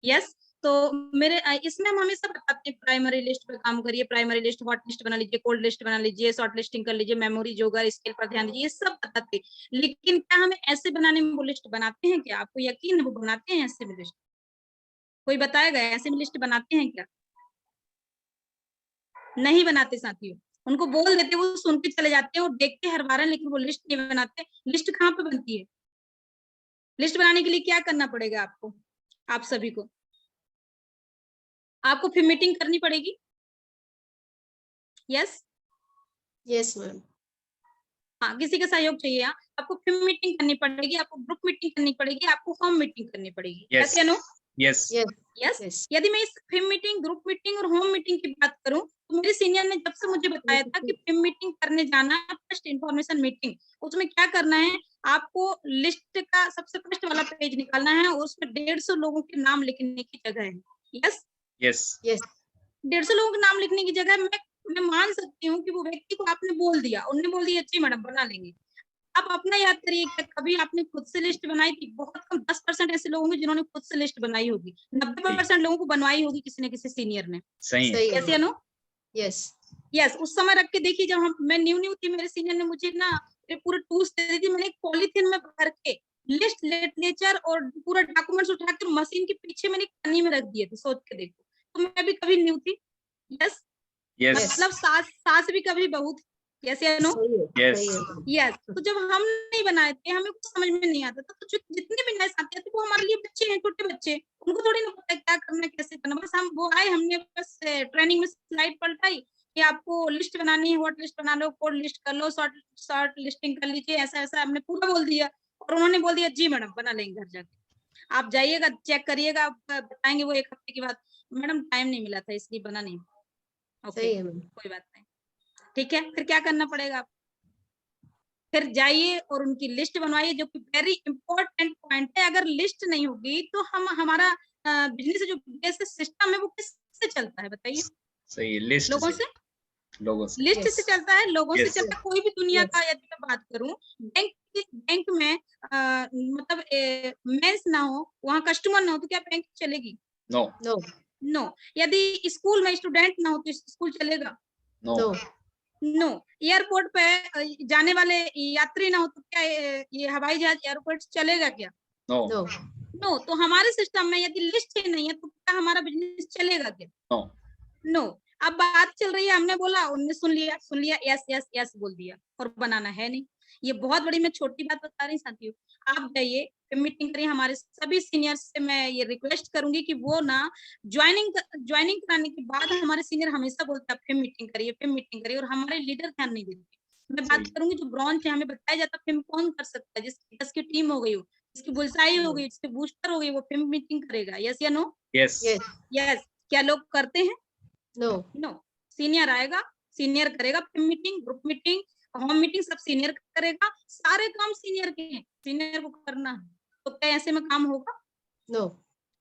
यस। तो मेरे इसमें हम हमेशा बताते हैं प्राइमरी लिस्ट पे काम करिए, प्राइमरी लिस्ट, हॉट लिस्ट बना लीजिए, कोल्ड लिस्ट बना लीजिए, शॉर्ट लिस्टिंग कर लीजिए, मेमोरी जोगर स्केल पर ध्यान दीजिए, ये सब बताते हैं। लेकिन क्या हमें ऐसे बनाने में वो लिस्ट बनाते हैं क्या? आपको यकीन है वो बनाते हैं ऐसे में लिस्ट? कोई बताएगा ऐसे में लिस्ट बनाते हैं क्या? नहीं बनाते साथियों, उनको बोल देते वो सुन के चले जाते हैं और देखते हर बार, लेकिन वो लिस्ट नहीं बनाते। लिस्ट कहाँ पे बनती है? लिस्ट बनाने के लिए क्या करना पड़ेगा आपको, आप सभी को? आपको फिर मीटिंग करनी पड़ेगी। Yes Yes, ma'am. हाँ, किसी का सहयोग चाहिए। आपको फिर मीटिंग करनी पड़ेगी, आपको ग्रुप मीटिंग करनी पड़ेगी, आपको होम मीटिंग करनी पड़ेगी। Yes. या no? Yes. Yes. Yes. Yes. यदि मैं इस फिल्म मीटिंग, ग्रुप मीटिंग और होम मीटिंग की बात करूं, तो मेरे सीनियर ने जब से मुझे बताया था कि फिल्म मीटिंग करने जाना है, फर्स्ट इंफॉर्मेशन मीटिंग, उसमें क्या करना है, आपको लिस्ट का सबसे फर्स्ट वाला पेज निकालना है, और उसमें 150 लोगों के नाम लिखने की जगह है। Yes Yes. Yes. 150 लोगों के नाम लिखने की जगह मैं मान सकती हूँ कि वो व्यक्ति को आपने बोल दिया, उन्होंने बोल दिया अच्छी मैडम बना लेंगे। आप अपना याद करिए, क्या कभी आपने खुद से लिस्ट बनाई थी? बहुत कम 10% ऐसे लोग होंगे जिन्होंने खुद से लिस्ट बनाई होगी, 90% लोगों को बनवाई होगी किसी न किसी सीनियर ने। सही है। सही है। कैसे नो? Yes. यस। उस समय रख के देखिए, जब मैं न्यू थी, मेरे सीनियर ने मुझे ना पूरे टूल्स दे दी थी, मैंने एक पॉलीथिन में भर के लिस्ट, लिटरेचर और पूरा डॉक्यूमेंट्स उठाकर मशीन के पीछे मैंने पन्नी में रख दिए थे, सोच के देखो। तो मैं भी कभी न्यू थी। यस। Yes. मतलब सास भी कभी बहू थी। यस या नो? सही है। Yes. सही है। यस। तो जब हम नहीं बनाए थे, हमें कुछ समझ में नहीं आता था, तो जितने भी नए साथी थे वो हमारे लिए बच्चे हैं, छोटे बच्चे, उनको थोड़ी ना पता है क्या करना है, कैसे करना। बस हम वो आए, हमने बस ट्रेनिंग में स्लाइड पलटाई कि आपको लिस्ट बनानी है, हॉट लिस्ट बना लो, कोल्ड लिस्ट कर लो, शॉर्ट लिस्टिंग कर लीजिए, ऐसा ऐसा हमने पूरा बोल दिया। और उन्होंने बोल दिया जी मैडम बना लेंगे, घर जाके आप जाइएगा, चेक करिएगा, आप बताएंगे वो 1 हफ्ते के बाद, मैडम टाइम नहीं मिला था इसलिए बना नहीं। ओके, सही है मैम। कोई बात नहीं, ठीक है। फिर क्या करना पड़ेगा आप? फिर जाइए और उनकी लिस्ट बनवाइए, जो कि वेरी इंपॉर्टेंट पॉइंट है। अगर लिस्ट नहीं होगी तो हमारा बिजनेस जो बेसिक सिस्टम है वो किससे चलता है बताइए? सही है। लिस्ट लोगों से। से। लोगों से। List Yes. से चलता है, लोगों से Yes. चलता है। कोई भी दुनिया Yes. का यदि मैं बात करूं, बैंक में मतलब मेंस ना हो, वहाँ कस्टमर ना हो, तो क्या बैंक चलेगी? No. No. नो। यदि स्कूल में स्टूडेंट ना हो तो स्कूल चलेगा? No. No. नो। एयरपोर्ट पे जाने वाले यात्री ना हो तो क्या ये हवाई जहाज एयरपोर्ट चलेगा क्या? No. No. नो तो हमारे सिस्टम में यदि लिस्ट ही नहीं है तो क्या हमारा बिजनेस चलेगा क्या? No no. अब बात चल रही है, हमने बोला, उनने सुन लिया, यस यस यस बोल दिया और बनाना है नहीं। ये बहुत बड़ी, मैं छोटी बात बता रही साथियों। आप जाइए मीटिंग करिए, हमारे सभी सीनियर्स से मैं ये रिक्वेस्ट करूंगी कि वो ना ज्वाइनिंग कराने के बाद हमारे सीनियर हमेशा बोलते हैं फिर मीटिंग करिए और हमारे लीडर ध्यान नहीं देते। मैं बात सही। करूंगी जो ब्रॉन्ज है, हमें बताया जाता है फिल्म कौन कर सकता है, जिसकी 10 की टीम हो गई हो, जिसकी बुलसाई हो गई, जिसकी बूस्टर हो गई, वो फिल्म मीटिंग करेगा। यस या नो? Yes Yes. यस। क्या लोग करते हैं? No. नो। सीनियर आएगा, सीनियर करेगा film meeting, group meeting, home meeting, सब सीनियर करेगा। सारे काम सीनियर के हैं, सीनियर को करना है। तो क्या ऐसे में काम होगा? No.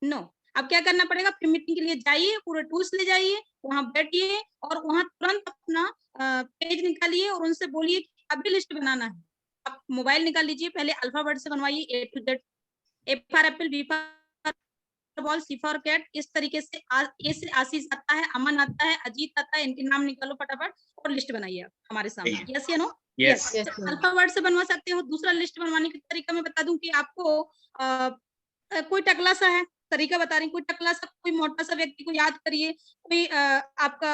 नो। अब क्या करना पड़ेगा? फिल्म मीटिंग के लिए जाइए, पूरे टूल्स ले जाइए, वहां बैठिए और वहां तुरंत अपना पेज निकालिए और उनसे बोलिए कि अभी लिस्ट बनाना है। आप मोबाइल निकाल लीजिए, पहले अल्फाबेट से बनवाइए A to Z, A for apple, B for ball, C for cat, इस तरीके से ए से आशीष आता है, अमन आता है, अजीत आता है, इनके नाम निकालो फटाफट और लिस्ट बनाइए आप हमारे सामने। यस या no? Yes Yes. ma'am. Alphabet से बनवा सकते हो। दूसरा लिस्ट बनवाने का तरीका मैं बता दूं कि आपको कोई टकला सा है, तरीका बता रही हूँ, कोई टकला सा, कोई मोटा सा व्यक्ति को याद करिए, कोई आपका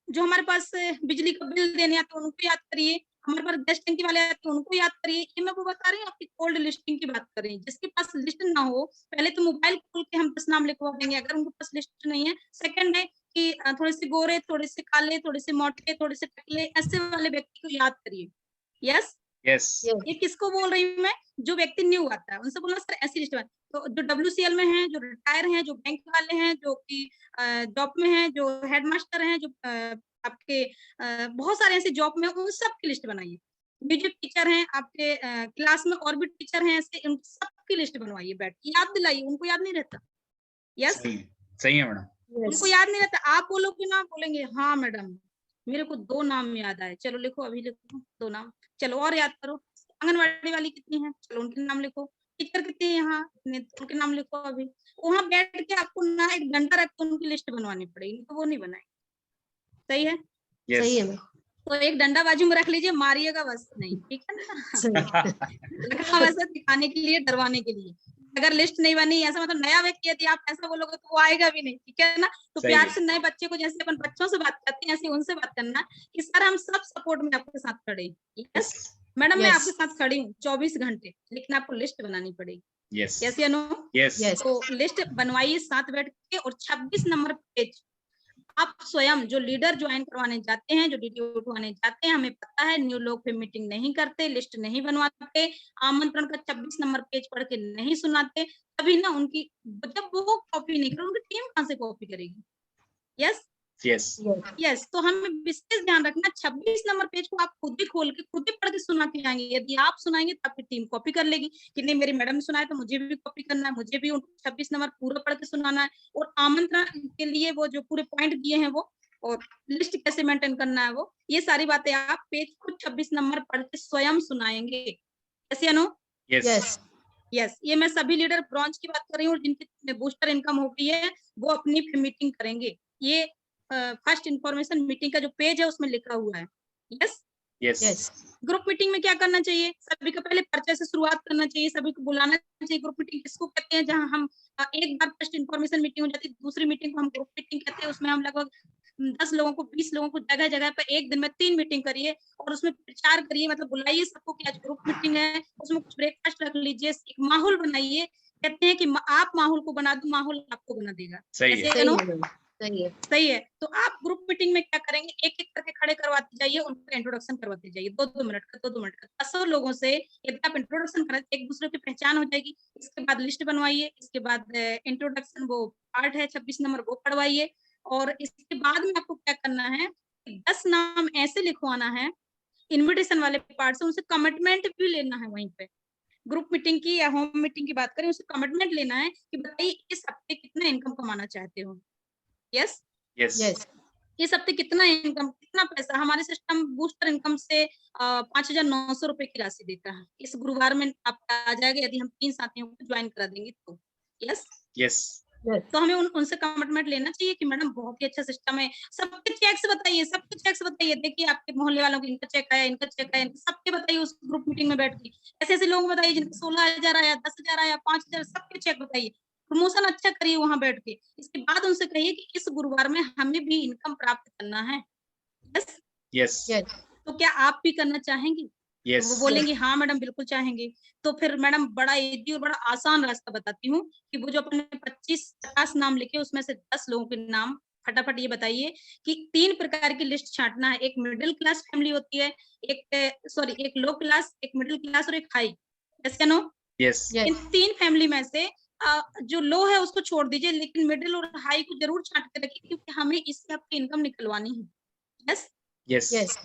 जो हमारे पास बिजली का बिल देने आते हैं उनको याद करिए, हमारे पास गैस टंकी वाले आते हैं उनको याद करिए। ये मैं वो बता रही हूँ, आपकी कोल्ड लिस्टिंग की बात कर रही हूँ। जिसके पास लिस्ट ना हो, पहले तो मोबाइल खोल के हम 10 नाम लिखवा देंगे अगर उनके पास लिस्ट नहीं है। सेकंड है कि थोड़े से गोरे, थोड़े से काले, थोड़े से मोटे, थोड़े से टकले, ऐसे वाले व्यक्ति को याद करिए। यस। Yes Yes. ये किसको बोल रही हूँ मैं? जो व्यक्ति न्यू आता है उनसे बोलना सर ऐसी लिस्ट बना। तो जो WCL में है, जो रिटायर हैं, जो बैंक वाले हैं, जो कि जॉब में हैं, जो हेडमास्टर हैं, जो आपके बहुत सारे ऐसे जॉब में, उन सब की लिस्ट बनाइए। म्यूजिक टीचर हैं आपके क्लास में, और भी टीचर हैं ऐसे, उन सबकी लिस्ट बनवाइए, बैठ के याद दिलाइए, उनको याद नहीं रहता। यस। सही है मैडम। उनको Yes. याद नहीं रहता। आप बोलोगे ना, बोलेंगे हाँ मैडम मेरे को 2 नाम याद आए, चलो लिखो, अभी लिखो 2 नाम, चलो और याद करो। आंगनवाड़ी वाली कितनी है, चलो उनके नाम लिखो। टीचर कितनी है यहाँ, इतने, तो उनके नाम लिखो। अभी वहां बैठ के आपको ना एक डंडा रख के उनकी लिस्ट बनवानी पड़ेगी, तो वो नहीं बनाई। सही है? यस सही है मैम। तो एक डंडा बाजू में रख लीजिए, मारिएगा बस नहीं, ठीक है ना? सही है। रखा वैसे दिखाने के लिए, डरवाने के लिए। अगर लिस्ट नहीं बनी, ऐसा मतलब नया व्यक्ति यदि आप ऐसा बोलोगे तो वो आएगा भी नहीं, ठीक है ना? तो सही प्यार है। से नए बच्चे को जैसे अपन बच्चों से बात करते हैं, ऐसे उनसे बात करना कि सर हम सब सपोर्ट में आपके साथ खड़े हैं। यस मैडम, मैं Yes. आपके साथ खड़ी हूँ 24 घंटे, लेकिन आपको लिस्ट बनानी पड़ेगी। यस यस या नो? Yes Yes. तो लिस्ट बनवाइए साथ बैठ के, और 26 नंबर पेज आप स्वयं जो लीडर ज्वाइन करवाने जाते हैं, जो ड्यूटी उठवाने जाते हैं, हमें पता है न्यू लोग फिर मीटिंग नहीं करते, लिस्ट नहीं बनवाते, आमंत्रण का 26 नंबर पेज पढ़ के नहीं सुनाते, तभी ना उनकी, जब वो कॉपी नहीं करें, उनकी टीम कहाँ से कॉपी करेगी? Yes yes Yes. यस। तो हमें विशेष ध्यान रखना, 26 नंबर पेज को आप खुद ही खोल के, खुद ही पढ़ के सुना के आएंगे। यदि आप सुनाएंगे तो आपकी टीम कॉपी कर लेगी कि नहीं मेरी मैडम ने सुनाया तो मुझे भी कॉपी करना है, मुझे भी 26 नंबर पूरा पढ़ के सुनाना है। और आमंत्रण के लिए वो जो पूरे पॉइंट दिए हैं वो, और लिस्ट कैसे मेंटेन करना है वो, ये सारी बातें आप पेज को 26 नंबर पढ़ के स्वयं सुनाएंगे। यस या नो? Yes Yes. यस। ये मैं सभी लीडर ब्रॉन्ज की बात कर रही हूँ, जिनकी बूस्टर इनकम हो गई है, वो अपनी मीटिंग करेंगे। ये फर्स्ट इंफॉर्मेशन मीटिंग का जो पेज है उसमें लिखा हुआ है। Yes. Yes Yes. Group meeting में क्या करना चाहिए? सभी को पहले परिचय से शुरुआत करना चाहिए, सभी को बुलाना चाहिए। ग्रुप मीटिंग किसको कहते हैं? जहां हम एक बार फर्स्ट इंफॉर्मेशन मीटिंग हो जाती है, दूसरी मीटिंग को हम ग्रुप मीटिंग कहते हैं। उसमें हम लगभग 10 लोगों को, 20 लोगों को जगह जगह पर एक दिन में 3 मीटिंग करिए और उसमें प्रचार करिए, मतलब बुलाइए सबको कि आज ग्रुप मीटिंग है। उसमें कुछ ब्रेकफास्ट रख लीजिए, एक माहौल बनाइए। कहते हैं कि आप माहौल को बना दो, माहौल आपको बना देगा। सही ऐसे है। है सही ना? है मैम। सही है। सही है। तो आप ग्रुप मीटिंग में क्या करेंगे, एक एक करके खड़े करवाते जाइए, उनको इंट्रोडक्शन करवाते जाइए, 2-2 मिनट का, 2-2 मिनट का। 10 लोगों से यदि आप इंट्रोडक्शन करें, एक दूसरे की पहचान हो जाएगी। इसके बाद लिस्ट बनवाइए, इसके बाद इंट्रोडक्शन वो पार्ट है 26 नंबर, वो पढ़वाइए। और इसके बाद में आपको क्या करना है, 10 नाम ऐसे लिखवाना है इन्विटेशन वाले पार्ट से, उनसे कमिटमेंट भी लेना है वहीं पे। ग्रुप मीटिंग की या होम मीटिंग की बात करें, उससे कमिटमेंट लेना है कि बताइए इस हफ्ते कितना इनकम कमाना चाहते हो। यस। Yes Yes. इस हफ्ते कितना इनकम, कितना पैसा हमारे सिस्टम बूस्टर इनकम से 5,900 रुपए की राशि देता है। इस गुरुवार में आपका आ जाएगा, यदि हम 3 साथियों को ज्वाइन करा देंगे तो। यस। यस तो हमें उनसे कमिटमेंट लेना चाहिए कि मैडम बहुत ही अच्छा सिस्टम है, सबके चेक्स बताइए, सबके चेक्स बताइए, देखिए आपके मोहल्ले वालों के इनका चेक आया, इनका चेक आया, सबके बताइए उस ग्रुप मीटिंग में बैठ के। ऐसे ऐसे लोग बताइए जिनका 16,000 आया, 10,000 आया, 5,000, सबके चेक बताइए, प्रमोशन अच्छा करिए वहां बैठ के। इसके बाद उनसे कहिए कि इस गुरुवार में हमें भी इनकम प्राप्त करना है। Yes yes Yes. तो क्या आप भी करना चाहेंगे? तो यस वो बोलेंगे हाँ मैडम बिल्कुल चाहेंगे। तो फिर मैडम बड़ा इजी और बड़ा आसान रास्ता बताती हूँ कि वो जो अपने 25-50 नाम लिखे उसमें से 10 लोगों के नाम फटाफट ये बताइए कि 3 प्रकार की लिस्ट छांटना है। एक मिडिल क्लास फैमिली होती है, एक लो क्लास, एक मिडिल क्लास और एक हाई। यस या नो? Yes Yes. इन 3 फैमिली में से जो लो है उसको छोड़ दीजिए, लेकिन मिडिल और हाई को जरूर छांट के रखिए क्योंकि हमें इससे आपकी इनकम निकलवानी है। Yes yes Yes.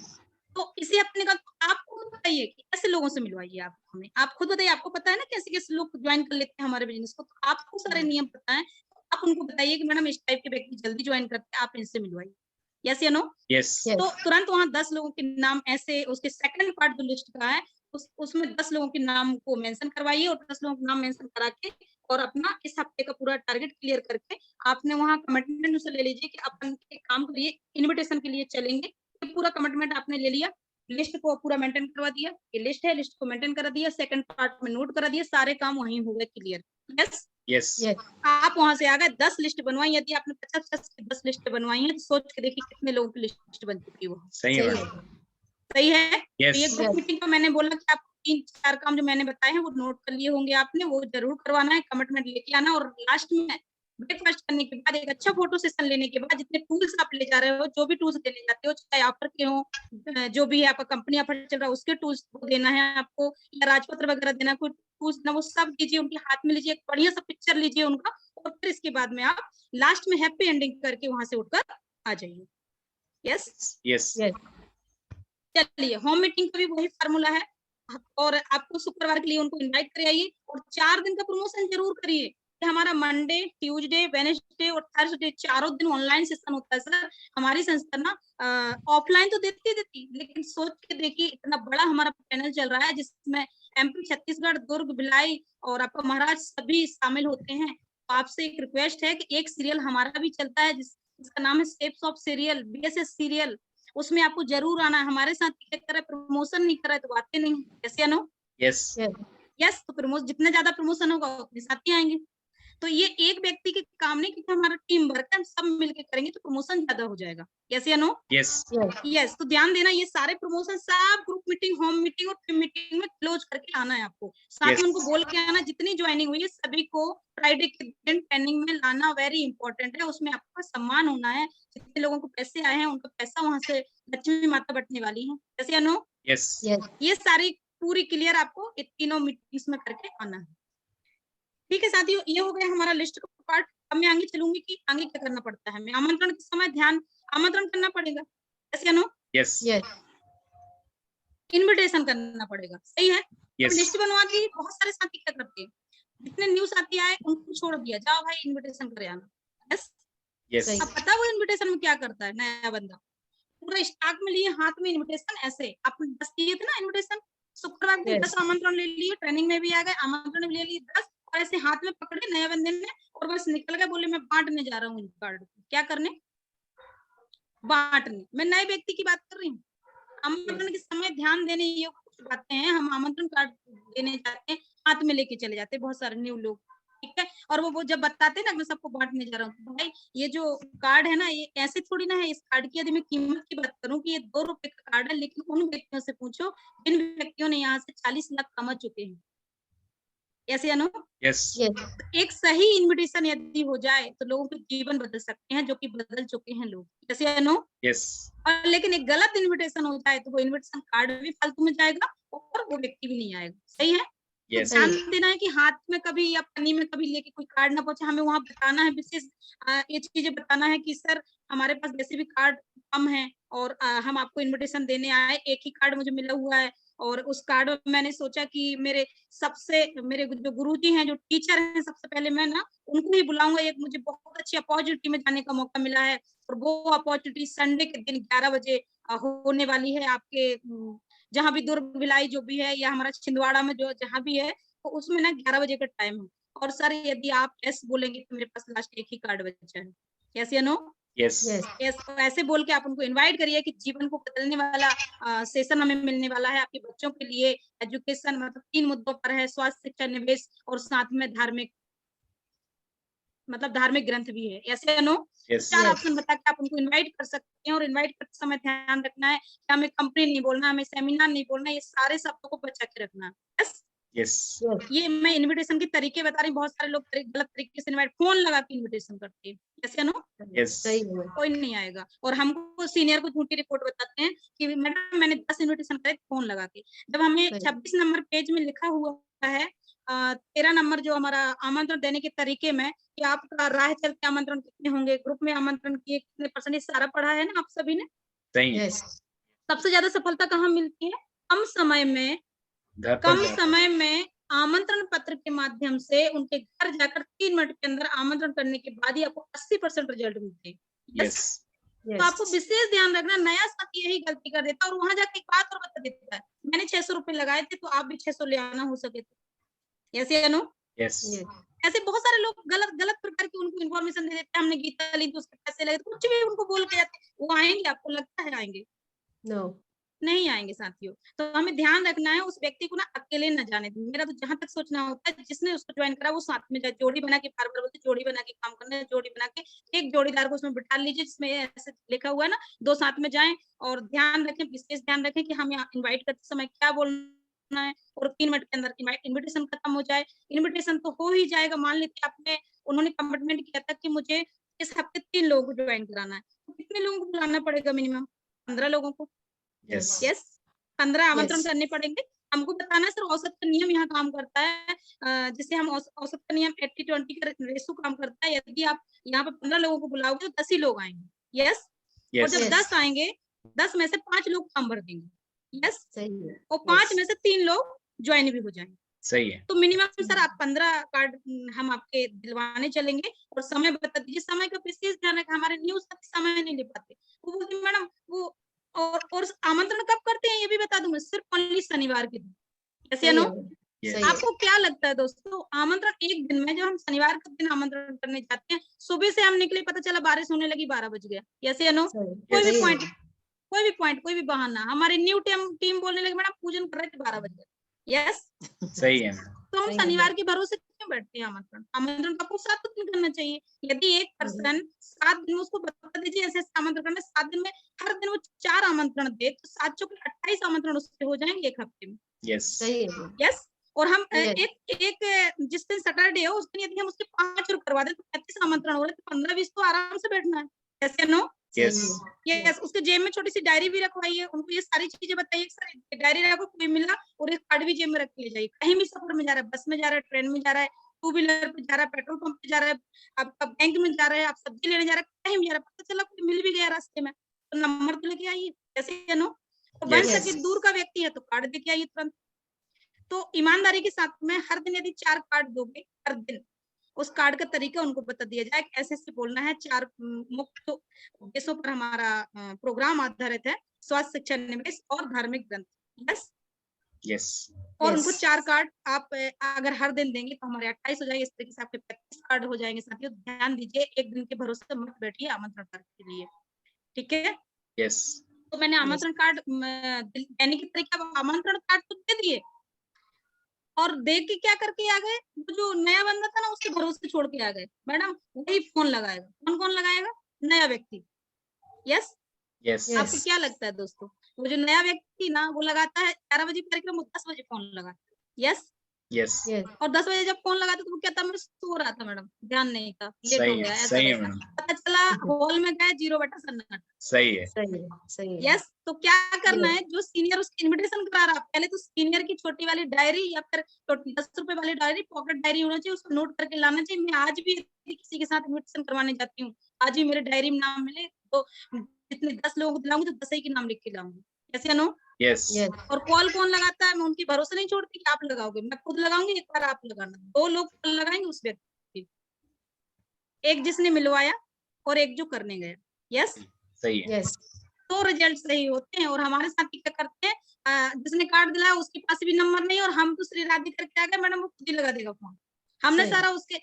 तो इसी अपने का आप खुद बताइए कि ऐसे लोगों से मिलवाइए आप हमें। आप खुद बताइए, आपको पता है ना कैसे-कैसे लोग ज्वाइन कर लेते हैं हमारे बिज़नेस को, तो आपको सारे नियम पता है। तो आप उनको बताइए कि मैडम इस टाइप के व्यक्ति जल्दी ज्वाइन करते हैं, आप इनसे मिलवाइए। यस या नो? Yes Yes. तो तुरंत वहाँ 10 लोगों के नाम ऐसे उसके सेकंड पार्ट जो लिस्ट का है, उसमें 10 लोगों के नाम को मेंशन करवाइए और 10 लोगों के नाम मेंशन करा के और अपना इस हफ्ते का पूरा टारगेट क्लियर करके आपने वहाँ कमिटमेंट उनसे ले लीजिए कि अपन एक काम करिए, इन्विटेशन के लिए चलेंगे। ये पूरा कमिटमेंट आपने ले लिया, लिस्ट को पूरा मेंटेन करवा दिया, ये लिस्ट है, लिस्ट को मेंटेन करा दिया, सेकंड पार्ट में नोट करा दिया, सारे काम वहीं हो गए क्लियर। Yes yes Yes. आप वहां से आ गए, 10 लिस्ट बनवाई। यदि आपने 50 की 10 लिस्ट बनवाई है तो सोच के देखिए कितने लोगों की लिस्ट बन चुकी है वो। सही है सही मैडम है। सही है? तो ये यस ग्रुप Yes. मीटिंग का मैंने बोला कि आप 3-4 काम जो मैंने बताए हैं वो नोट कर लिए होंगे आपने, वो जरूर करवाना है, कमिटमेंट लेके आना और लास्ट में ब्रेकफास्ट करने के बाद एक अच्छा फोटो सेशन लेने के बाद जितने टूल्स आप ले जा रहे हो, जो भी टूल्स लेने जाते हो, चाहे ऑफर के हो, जो भी है आपका कंपनी ऑफर चल रहा है उसके टूल्स देना है आपको या राजपत्र वगैरह देना, कोई टूल्स ना वो सब दीजिए, उनके हाथ में लीजिए, एक बढ़िया सा पिक्चर लीजिए उनका और फिर इसके बाद में आप लास्ट में हैप्पी एंडिंग करके वहां से उठकर आ जाइए। Yes yes Yes. चलिए होम मीटिंग का भी वही फार्मूला है और आपको शुक्रवार के लिए उनको इनवाइट कर आइए और 4 दिन का प्रमोशन जरूर करिए कि हमारा मंडे, ट्यूसडे, वेडनेसडे और थर्सडे चारों दिन ऑनलाइन सेशन होता है। सर हमारी संस्था ना ऑफलाइन तो देती लेकिन सोच के देखिए इतना बड़ा हमारा पैनल चल रहा है जिसमें एमपी, छत्तीसगढ़, दुर्ग, भिलाई और आपका महाराज सभी शामिल होते हैं। तो आपसे एक रिक्वेस्ट है कि एक सीरियल हमारा भी चलता है जिसका नाम है shapes of serial, BSS serial, उसमें आपको जरूर आना है। हमारे साथ क्या कर रहा है, प्रमोशन नहीं कर रहा है तो बातें नहीं। यस या नो? Yes Yes. यस तो प्रमोशन जितना ज्यादा प्रमोशन होगा उतने साथी आएंगे। तो ये एक व्यक्ति के काम नहीं क्योंकि हमारा टीम वर्क है, हम सब मिलके करेंगे तो प्रमोशन ज्यादा हो जाएगा। यस या नो? Yes Yes. यस तो ध्यान देना, ये सारे प्रमोशन सब ग्रुप मीटिंग, होम मीटिंग और टीम मीटिंग में क्लोज करके आना है आपको। साथ Yes. में उनको बोल के आना जितनी ज्वाइनिंग हुई है सभी को फ्राइडे के दिन ट्रेनिंग में लाना वेरी इंपॉर्टेंट है। उसमें आपका सम्मान होना है, जितने लोगों को पैसे आए हैं उनका पैसा वहां से लक्ष्मी माता बटने वाली है। यस या नो? Yes Yes. ये सारी पूरी क्लियर आपको ये तीनों मीटिंग्स में करके आना है। ठीक है साथियों, ये हो गया हमारा लिस्ट का पार्ट। अब मैं आगे चलूंगी कि आगे क्या करना पड़ता है। मैं आमंत्रण के समय ध्यान आमंत्रण करना पड़ेगा। यस या नो? Yes Yes. इनविटेशन करना पड़ेगा। सही है? अब यस लिस्ट बनवा दी, बहुत सारे साथी क्या करते हैं, जितने न्यू साथी आए उनको छोड़ दिया, जाओ भाई इनविटेशन करे आना। यस यस सही। अब पता है वो इनविटेशन में क्या करता है नया बंदा, पूरा स्टॉक में लिए हाथ में इनविटेशन, ऐसे आपने 10 दिए थे ना इनविटेशन, शुक्रवार के Yes. 10 आमंत्रण ले लिए, ट्रेनिंग में भी आ गए, आमंत्रण भी ले लिए 10 और ऐसे हाथ में पकड़े नए बंदे ने और बस निकल गए, बोले मैं बांटने जा रहा हूँ कार्ड। क्या करने? बांटने। मैं नए व्यक्ति की बात कर रही हूँ। आमंत्रण के समय ध्यान देने योग्य कुछ बातें हैं। हम आमंत्रण कार्ड देने जाते हैं, हाथ में लेके चले जाते हैं बहुत सारे न्यू लोग, ठीक है, और वो जब बताते हैं ना मैं सबको बांटने जा रहा हूँ, तो भाई ये जो कार्ड है ना ये ऐसे थोड़ी ना है। इस कार्ड की यदि मैं कीमत की बात करूँ कि ये 2 रुपए का कार्ड है, लेकिन उन व्यक्तियों से पूछो जिन व्यक्तियों ने यहाँ से 40 लाख कमा चुके हैं। ऐसे या नो? Yes Yes. एक सही इनविटेशन यदि हो जाए तो लोगों के जीवन बदल सकते हैं, जो कि बदल चुके हैं लोग। ऐसे या नो? यस और लेकिन एक गलत इनविटेशन हो जाए तो वो इनविटेशन कार्ड भी फालतू में जाएगा और वो व्यक्ति भी नहीं आएगा। सही है? तो यस ध्यान देना है कि हाथ में कभी या पन्नी में कभी लेके कोई कार्ड ना पहुंचे। हमें वहां बताना है विशेष ये चीजें बताना है कि सर हमारे पास वैसे भी कार्ड कम है और हम आपको इनविटेशन देने आए, एक ही कार्ड मुझे मिला हुआ है और उस कार्ड में मैंने सोचा कि मेरे जो गुरुजी हैं, जो टीचर हैं, सबसे पहले मैं ना उनको ही बुलाऊंगा। एक मुझे बहुत अच्छी अपॉर्चुनिटी में जाने का मौका मिला है और वो अपॉर्चुनिटी संडे के दिन 11 बजे होने वाली है आपके जहाँ भी दुर्ग भिलाई जो भी है या हमारा छिंदवाड़ा में जो जहाँ भी है, तो उसमें ना 11 बजे का टाइम है। और सर यदि आप यस बोलेंगे तो मेरे पास लास्ट एक ही कार्ड बचा है, यस या नो? यस यस, तो ऐसे बोल के आप उनको इनवाइट करिए कि जीवन को बदलने वाला सेशन हमें मिलने वाला है आपके बच्चों के लिए। एजुकेशन मतलब 3 मुद्दों पर है, स्वास्थ्य, शिक्षा, निवेश और साथ में धार्मिक ग्रंथ भी है, यस या नो? यस 4 ऑप्शन बता के आप उनको इनवाइट कर सकते हैं, और इनवाइट करते समय ध्यान रखना है कि हमें कंपनी नहीं बोलना, हमें सेमिनार नहीं बोलना, ये सारे शब्दों को बचा के रखना है। यस, यस ये मैं इनविटेशन के तरीके बता रही हूँ, बहुत सारे लोग गलत तरीके से इनवाइट फोन लगा के इनविटेशन करते हैं, यस या नो? यस सही है। कोई नहीं आएगा, और हमको सीनियर को झूठी रिपोर्ट बताते हैं कि मैडम मैंने 10 इनविटेशन करे फोन लगा के, जब हमें सही। 26 नंबर पेज में लिखा हुआ है 13 नंबर जो हमारा आमंत्रण देने के तरीके में कि आपका राह चलते आमंत्रण कितने होंगे, ग्रुप में आमंत्रण किए कितने %, सारा पढ़ा है ना आप सभी ने? सही है। यस, सबसे ज्यादा सफलता कहाँ मिलती है? कम समय में घर पर कम जाकर। समय में आमंत्रण पत्र के माध्यम से उनके घर जाकर 3 मिनट के अंदर आमंत्रण करने के बाद ही आपको 80% रिजल्ट मिलते हैं। यस तो आपको विशेष ध्यान रखना, नया साथी यही गलती कर देता है और वहां जाके एक बात और बता देता है, मैंने 600 रुपए लगाए थे तो आप भी 600 ले आना हो सके तो, यस या नो? यस ऐसे बहुत सारे लोग गलत प्रकार की उनको इन्फॉर्मेशन दे देते हैं, हमने गीता ली तो उसके पैसे लगे, तो कुछ भी उनको बोल के जाते हैं, वो आएंगे? आपको लगता है आएंगे? नो, नहीं आएंगे साथियों। तो हमें ध्यान रखना है उस व्यक्ति को ना अकेले न जाने दें। मेरा तो जहां तक सोचना होता है जिसने उसको ज्वाइन करा वो साथ में जाए, जोड़ी बना के, बार बार बोलते जोड़ी बना के काम करना है, जोड़ी बना के एक जोड़ीदार को उसमें बिठा लीजिए जिसमें ऐसे लिखा हुआ है ना, 2 साथ में जाएं, और ध्यान रखें, विशेष ध्यान रखें कि हम यहाँ इन्वाइट करते समय क्या बोलना है, और 3 मिनट के अंदर इन्विटेशन खत्म हो जाए। इन्विटेशन तो हो ही जाएगा, मान लीजिए उन्होंने कमिटमेंट किया था कि मुझे इस हफ्ते 3 लोगों को ज्वाइन कराना है, तो कितने लोगों को बुलाना पड़ेगा? मिनिमम 15 लोगों को। यस यस, 15 आमंत्रण Yes. करने पड़ेंगे। हमको बताना है सर औसत का नियम यहाँ काम करता है, जिससे हम औसत का नियम 80-20 का रेशो काम करता है। यदि आप यहाँ पे 15 लोगों को बुलाओगे तो 10 ही लोग आएंगे। यस, और यस जब Yes. 10 आएंगे, 10 में से 5 लोग फॉर्म भर देंगे। यस, सही है। और 5 Yes. में से 3 लोग ज्वाइन भी हो जाएंगे। सही है। तो मिनिमम सर आप 15 कार्ड हम आपके दिलवाने चलेंगे, और समय बता दीजिए। समय का विशेष ध्यान रखें, हमारे न्यूज साथी समय नहीं ले पाते, वो बोलते मैडम वो, और आमंत्रण कब करते हैं ये भी बता दूंगा, सिर्फ ओनली शनिवार के दिन। ऐसे सही नो? है। Yes. सही है। आपको क्या लगता है दोस्तों, आमंत्रण एक दिन में, जब हम शनिवार के दिन आमंत्रण करने जाते हैं, सुबह से हम निकले, पता चला बारिश होने लगी, 12 बज गया, ऐसे नो? सही कोई भी सही पॉइंट, है। कोई भी बहाना, हमारी न्यू टीम बोलने लगी मैडम पूजन कर रहे थे 12 बजे। यस, सही है मैडम। तो हम सही है। शनिवार के भरोसे क्यों बैठते हैं? आमंत्रण तो आपको 7 दिन करना चाहिए। यदि एक पर्सन 7 दिन, उसको बता दीजिए ऐसे आमंत्रण करना, 7 दिन में हर दिन वो 4 आमंत्रण दे, तो 7 चौके 28 आमंत्रण उससे हो जाएंगे एक हफ्ते में। यस सही है। यस, और हम Yes. एक जिस दिन सैटरडे हो उस दिन यदि हम उसके 5 और करवा दें तो 35 आमंत्रण हो रहे, तो 15-20 तो आराम से बैठना है। ऐसे नो? यस यस, उसके जेब में छोटी सी डायरी भी रखवाइए, उनको ये सारी चीजें बताइए, सर डायरी रखो, कोई मिला और एक कार्ड भी जेब में रख के ले जाइए। कहीं भी सफर में जा रहा है, बस में जा रहा है, ट्रेन में जा रहा है, 2 व्हीलर पे जा रहा है, पेट्रोल पंप पे जा रहा है, आपका बैंक में जा रहा है, आप सब्जी लेने जा रहे हैं, कहीं भी जा रहा है, पता चला कोई मिल भी गया रास्ते में, तो नंबर तो लेके आइए। ऐसे नो? तो बन Yes. सके दूर का व्यक्ति है तो कार्ड देके आइए तुरंत। तो ईमानदारी के साथ में हर दिन यदि 4 कार्ड दोगे हर दिन, उस कार्ड का तरीका उनको बता दिया जाए, ऐसे बोलना है। 4 मुख्य उद्देश्यों पर हमारा प्रोग्राम आधारित है, स्वास्थ्य, शिक्षा, निवेश और धार्मिक ग्रंथ। यस, यस और Yes. उनको 4 कार्ड आप अगर हर दिन देंगे तो हमारे 28 हो जाएंगे, इस तरीके से आपके 35 कार्ड हो जाएंगे। साथियों ध्यान दीजिए, एक दिन के भरोसे मत बैठिए आमंत्रण कार्ड के लिए, ठीक है? यस तो मैंने आमंत्रण कार्ड देने के तरीके, आमंत्रण कार्ड तो दे दिए, और देख के क्या करके आ गए, वो जो नया बंदा था ना उसके भरोसे छोड़ के आ गए। मैडम वही फोन लगाएगा, कौन लगाएगा? नया व्यक्ति। Yes, yes Yes. आपको क्या लगता है दोस्तों, वो जो नया व्यक्ति ना वो लगाता है 11 बजे कार्यक्रम, 10 बजे फोन लगाता है। Yes, yes Yes. और 10 बजे जब फोन लगाता तो वो क्या था, मैं सो रहा था मैडम, ध्यान नहीं था, लेट हो सही गया, है। ऐसा सही है वैसा। मैडम। पता चला हॉल में गए 0/7। सही है। सही है। सही है। यस, तो क्या करना Yes. है, जो सीनियर उसकी इनविटेशन करा रहा, पहले तो सीनियर की छोटी वाली डायरी या फिर 10 रुपए वाली डायरी, पॉकेट डायरी होना चाहिए, उसको नोट करके लाना चाहिए। मैं आज भी यदि किसी के साथ इनविटेशन करवाने जाती हूँ, आज भी मेरे डायरी में नाम मिले तो जितने 10 लोगों को दिलाऊंगी तो 10 ही के नाम लिख के लाऊंगी। कैसे नो? Yes Yes. और कॉल कौन लगाता है, मैं उनकी भरोसे नहीं छोड़ती कि आप लगाओगे, मैं खुद लगाऊंगी, एक बार आप लगाना, 2 लोग कॉल लगाएंगे उस व्यक्ति की, एक जिसने मिलवाया और एक जो करने गया। यस, सही है। Yes. तो रिजल्ट सही होते हैं। और हमारे साथ क्या करते हैं, जिसने कार्ड दिलाया उसके पास भी नंबर नहीं, और हम तो श्री राधे करके आ गए, मैडम वो खुद ही लगा देगा फोन, हमने सही। सारा उसके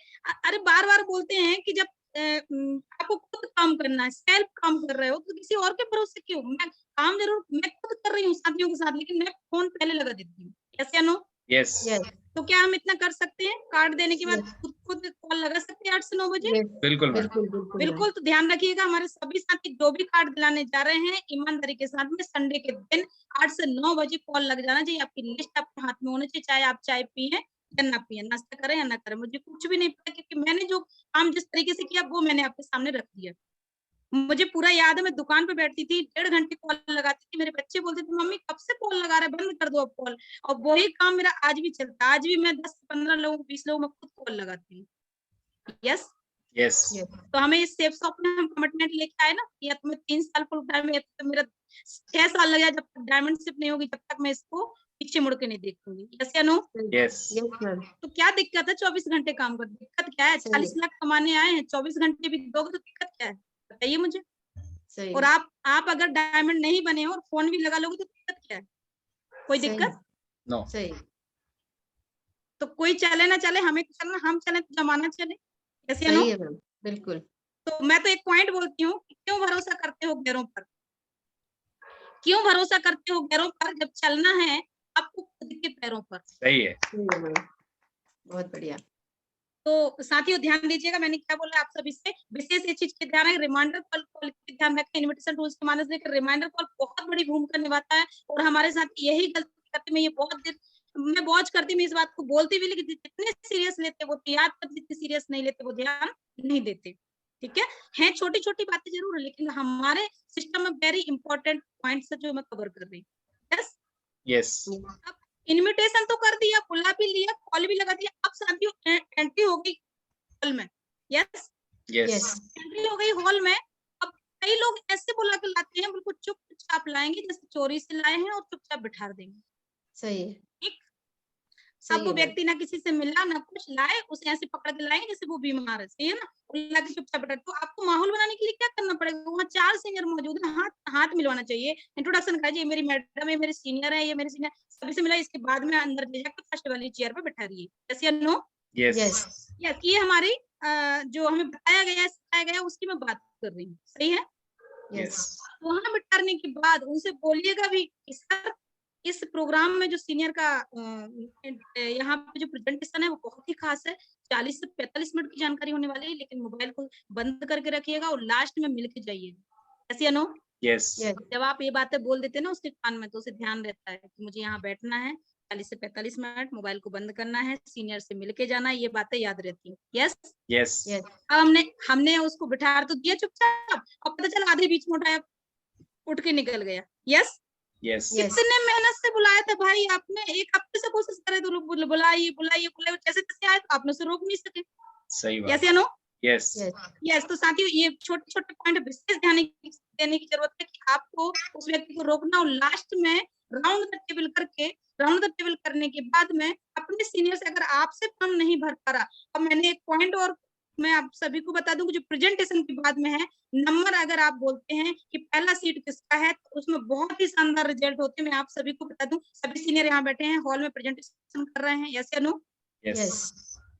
अरे बार बार बोलते हैं कि जब आपको खुद काम करना है, सेल्फ काम कर रहे हो तो किसी और के भरोसे क्यों? मैं काम जरूर मैं खुद कर रही हूँ साथियों के साथ, लेकिन मैं फोन पहले लगा देती हूँ। यस या नो? यस Yes, तो क्या हम इतना कर सकते हैं? कार्ड देने के बाद Yes. खुद कॉल लगा सकते हैं 8 से 9 बजे? yes, बिल्कुल मैडम। बिल्कुल बिल्कुल बिल्कुल। तो ध्यान रखिएगा, हमारे सभी साथी जो भी कार्ड दिलाने जा रहे हैं, ईमानदारी के साथ में संडे के दिन 8 से 9 बजे कॉल लग जाना चाहिए। आपकी लिस्ट आपके हाथ में होनी चाहिए, चाहे आप चाय पिए या ना पिए, नाश्ता करें या ना करें, मुझे कुछ भी नहीं पता, क्योंकि मैंने जो काम जिस तरीके से किया वो मैंने आपके सामने रख दिया। मुझे पूरा याद है, मैं दुकान पे बैठती थी, 1.5 घंटे कॉल लगाती थी, मेरे बच्चे बोलते थे मम्मी कब से कॉल लगा रहा है, बंद कर दो अब कॉल। और वही काम मेरा आज भी चलता है, आज भी मैं 10 से 15 लोगों 20 लोगों में खुद कॉल लगाती हूँ। यस। Yes Yes. तो हमें इस सेफ शॉप में हम कमिटमेंट लेके आए ना, या तो मैं 3 साल फुल टाइम में, या तो मेरा 6 साल लग जाए, जब तक डायमंडशिप नहीं होगी, जब तक मैं इसको पीछे मुड़ के नहीं देखूंगी। यस या नो? Yes Yes, ma'am. तो क्या दिक्कत है 24 घंटे काम कर? दिक्कत क्या है? सही 40 लाख कमाने आए हैं, 24 घंटे भी दोगे तो दिक्कत क्या है? बताइए मुझे। सही और आप अगर डायमंड नहीं बने हो और फोन भी लगा लोगे तो दिक्कत क्या है? कोई सही दिक्कत? नो सही तो कोई चले ना चले, हमें चलना, हम चले तो जमाना चले। यस या नो? सही है मैम, बिल्कुल तो मैं तो एक पॉइंट बोलती हूँ कि क्यों भरोसा करते हो गैरों पर? क्यों भरोसा करते हो गैरों पर जब चलना है आपको खुद के पैरों पर? सही है। सही है मैम, बहुत बढ़िया। तो साथियों ध्यान दीजिएगा, मैंने क्या बोला आप सभी से, विशेष इस चीज के ध्यान है, रिमाइंडर कॉल ध्यान रखें। इनविटेशन टूल्स के माध्यम से रिमाइंडर कॉल बहुत बड़ी भूमिका निभाता है, और हमारे साथ यही गलती करते, मैं ये बहुत देर मैं वॉच करती, मैं इस बात को बोलती भी, लेकिन जितने सीरियस लेते वो याद कर, जितने सीरियस नहीं लेते वो ध्यान नहीं देते। ठीक है छोटी छोटी बातें जरूर है, लेकिन हमारे सिस्टम में वेरी इंपॉर्टेंट पॉइंट्स है जो मैं कवर कर रही हूँ। यस। यस अब इनविटेशन तो कर दिया, बुला भी लिया, कॉल भी लगा दिया, अब साथियों एंट्री हो गई हॉल में। यस। यस यस एंट्री हो गई हॉल में। अब कई लोग ऐसे बुला के लाते हैं, बिल्कुल चुपचाप लाएंगे, जैसे चोरी से लाए हैं, और चुपचाप बिठा देंगे। सही है ठीक। सही अब है वो मैम, व्यक्ति ना किसी से मिला ना कुछ, लाए उसे ऐसे पकड़ के लाएंगे जैसे वो बीमार है, सही है ना, ला के चुपचाप बैठा। तो आपको माहौल बनाने के लिए क्या करना पड़ेगा? वहाँ 4 सीनियर मौजूद है, हाथ मिलवाना चाहिए, इंट्रोडक्शन कराइए, ये मेरी मैडम है, मेरे सीनियर है, ये मेरे सीनियर, सभी से मिला, इसके बाद में अंदर ले जाकर फर्स्ट वाली चेयर पे बैठा रही है। यस या नो? Yes yes yes. ये हमारी जो हमें बताया गया, सिखाया गया, उसकी मैं बात कर रही हूँ, सही है। यस वहां बिठाने के बाद उनसे बोलिएगा भी कि सर इस प्रोग्राम में जो सीनियर का यहाँ पे जो प्रेजेंटेशन है वो बहुत ही खास है, 40 से 45 मिनट की जानकारी होने वाली है, लेकिन मोबाइल को बंद करके रखिएगा और लास्ट में मिलके जाइएगा। ऐसी नो? यस यस जब आप ये बातें बोल देते हैं ना उसके कान में, तो उसे ध्यान रहता है कि मुझे यहाँ बैठना है 40 से 45 मिनट, मोबाइल को बंद करना है, सीनियर से मिलके जाना है, ये बातें याद रहती है। यस। यस यस अब हमने उसको बिठा तो दिया चुपचाप, अब पता चला आधे बीच में उठाया, उठ के निकल गया। यस। यस यस कितने मेहनत से बुलाया था भाई आपने, 1 हफ्ते से कोशिश करे तो लोग बुलाइए बुलाइए बुलाइए, कैसे कैसे आए, तो आपने उसे रोक नहीं सके। सही बात। यस या नो? Yes yes yes. तो साथियों ये छोटे छोटे पॉइंट विशेष ध्यान देने की जरूरत है कि आपको उस व्यक्ति को रोकना, और लास्ट में राउंड द टेबल करने के बाद में अपने सीनियर से अगर आपसे फॉर्म नहीं भर पा रहा, और मैंने एक पॉइंट और मैं आप सभी को बता दूं, जो प्रेजेंटेशन के बाद में है, नंबर अगर आप बोलते हैं कि पहला सीट किसका है, तो उसमें बहुत ही शानदार रिजल्ट होते हैं। मैं आप सभी को बता दूं, सभी सीनियर यहाँ बैठे हैं, हॉल में प्रेजेंटेशन कर रहे हैं। यस या नो? Yes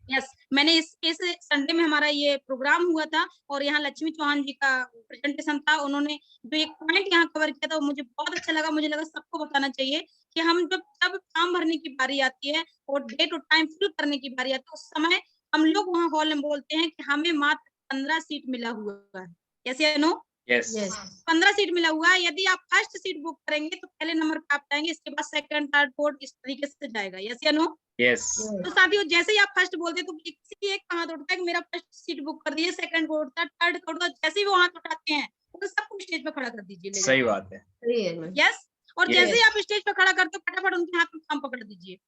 yes. मैंने इस संडे में हमारा ये प्रोग्राम हुआ था, और यहाँ लक्ष्मी चौहान जी का प्रेजेंटेशन था, उन्होंने जो एक पॉइंट यहाँ कवर किया था वो मुझे बहुत अच्छा लगा। मुझे लगा सबको बताना चाहिए कि हम जब फॉर्म भरने की बारी आती है और डेट और टाइम फिल करने की बारी आती है, उस समय हम लोग वहाँ हॉल में बोलते हैं कि हमें मात्र 15 सीट मिला हुआ है। यस या नो? यस यस 15 सीट मिला हुआ है। यदि आप फर्स्ट सीट बुक करेंगे तो पहले नंबर पे आप जाएंगे, इसके बाद सेकंड, थर्ड, फोर्थ, इस तरीके से जाएगा। यस या नो? यस तो साथियों जैसे ही आप फर्स्ट बोलते हैं तो किसी एक का हाथ उठता है कि मेरा फर्स्ट सीट बुक कर दीजिए, सेकंड को उठता है, थर्ड को उठता है, जैसे ही वो हाथ उठाते हैं तो सबको स्टेज पे खड़ा कर दीजिए, ले सही बात है। सही है मैम यस। और Yes. जैसे ही आप स्टेज पे खड़ा करते हो फटाफट उनके हाथ में फॉर्म पकड़ दीजिए।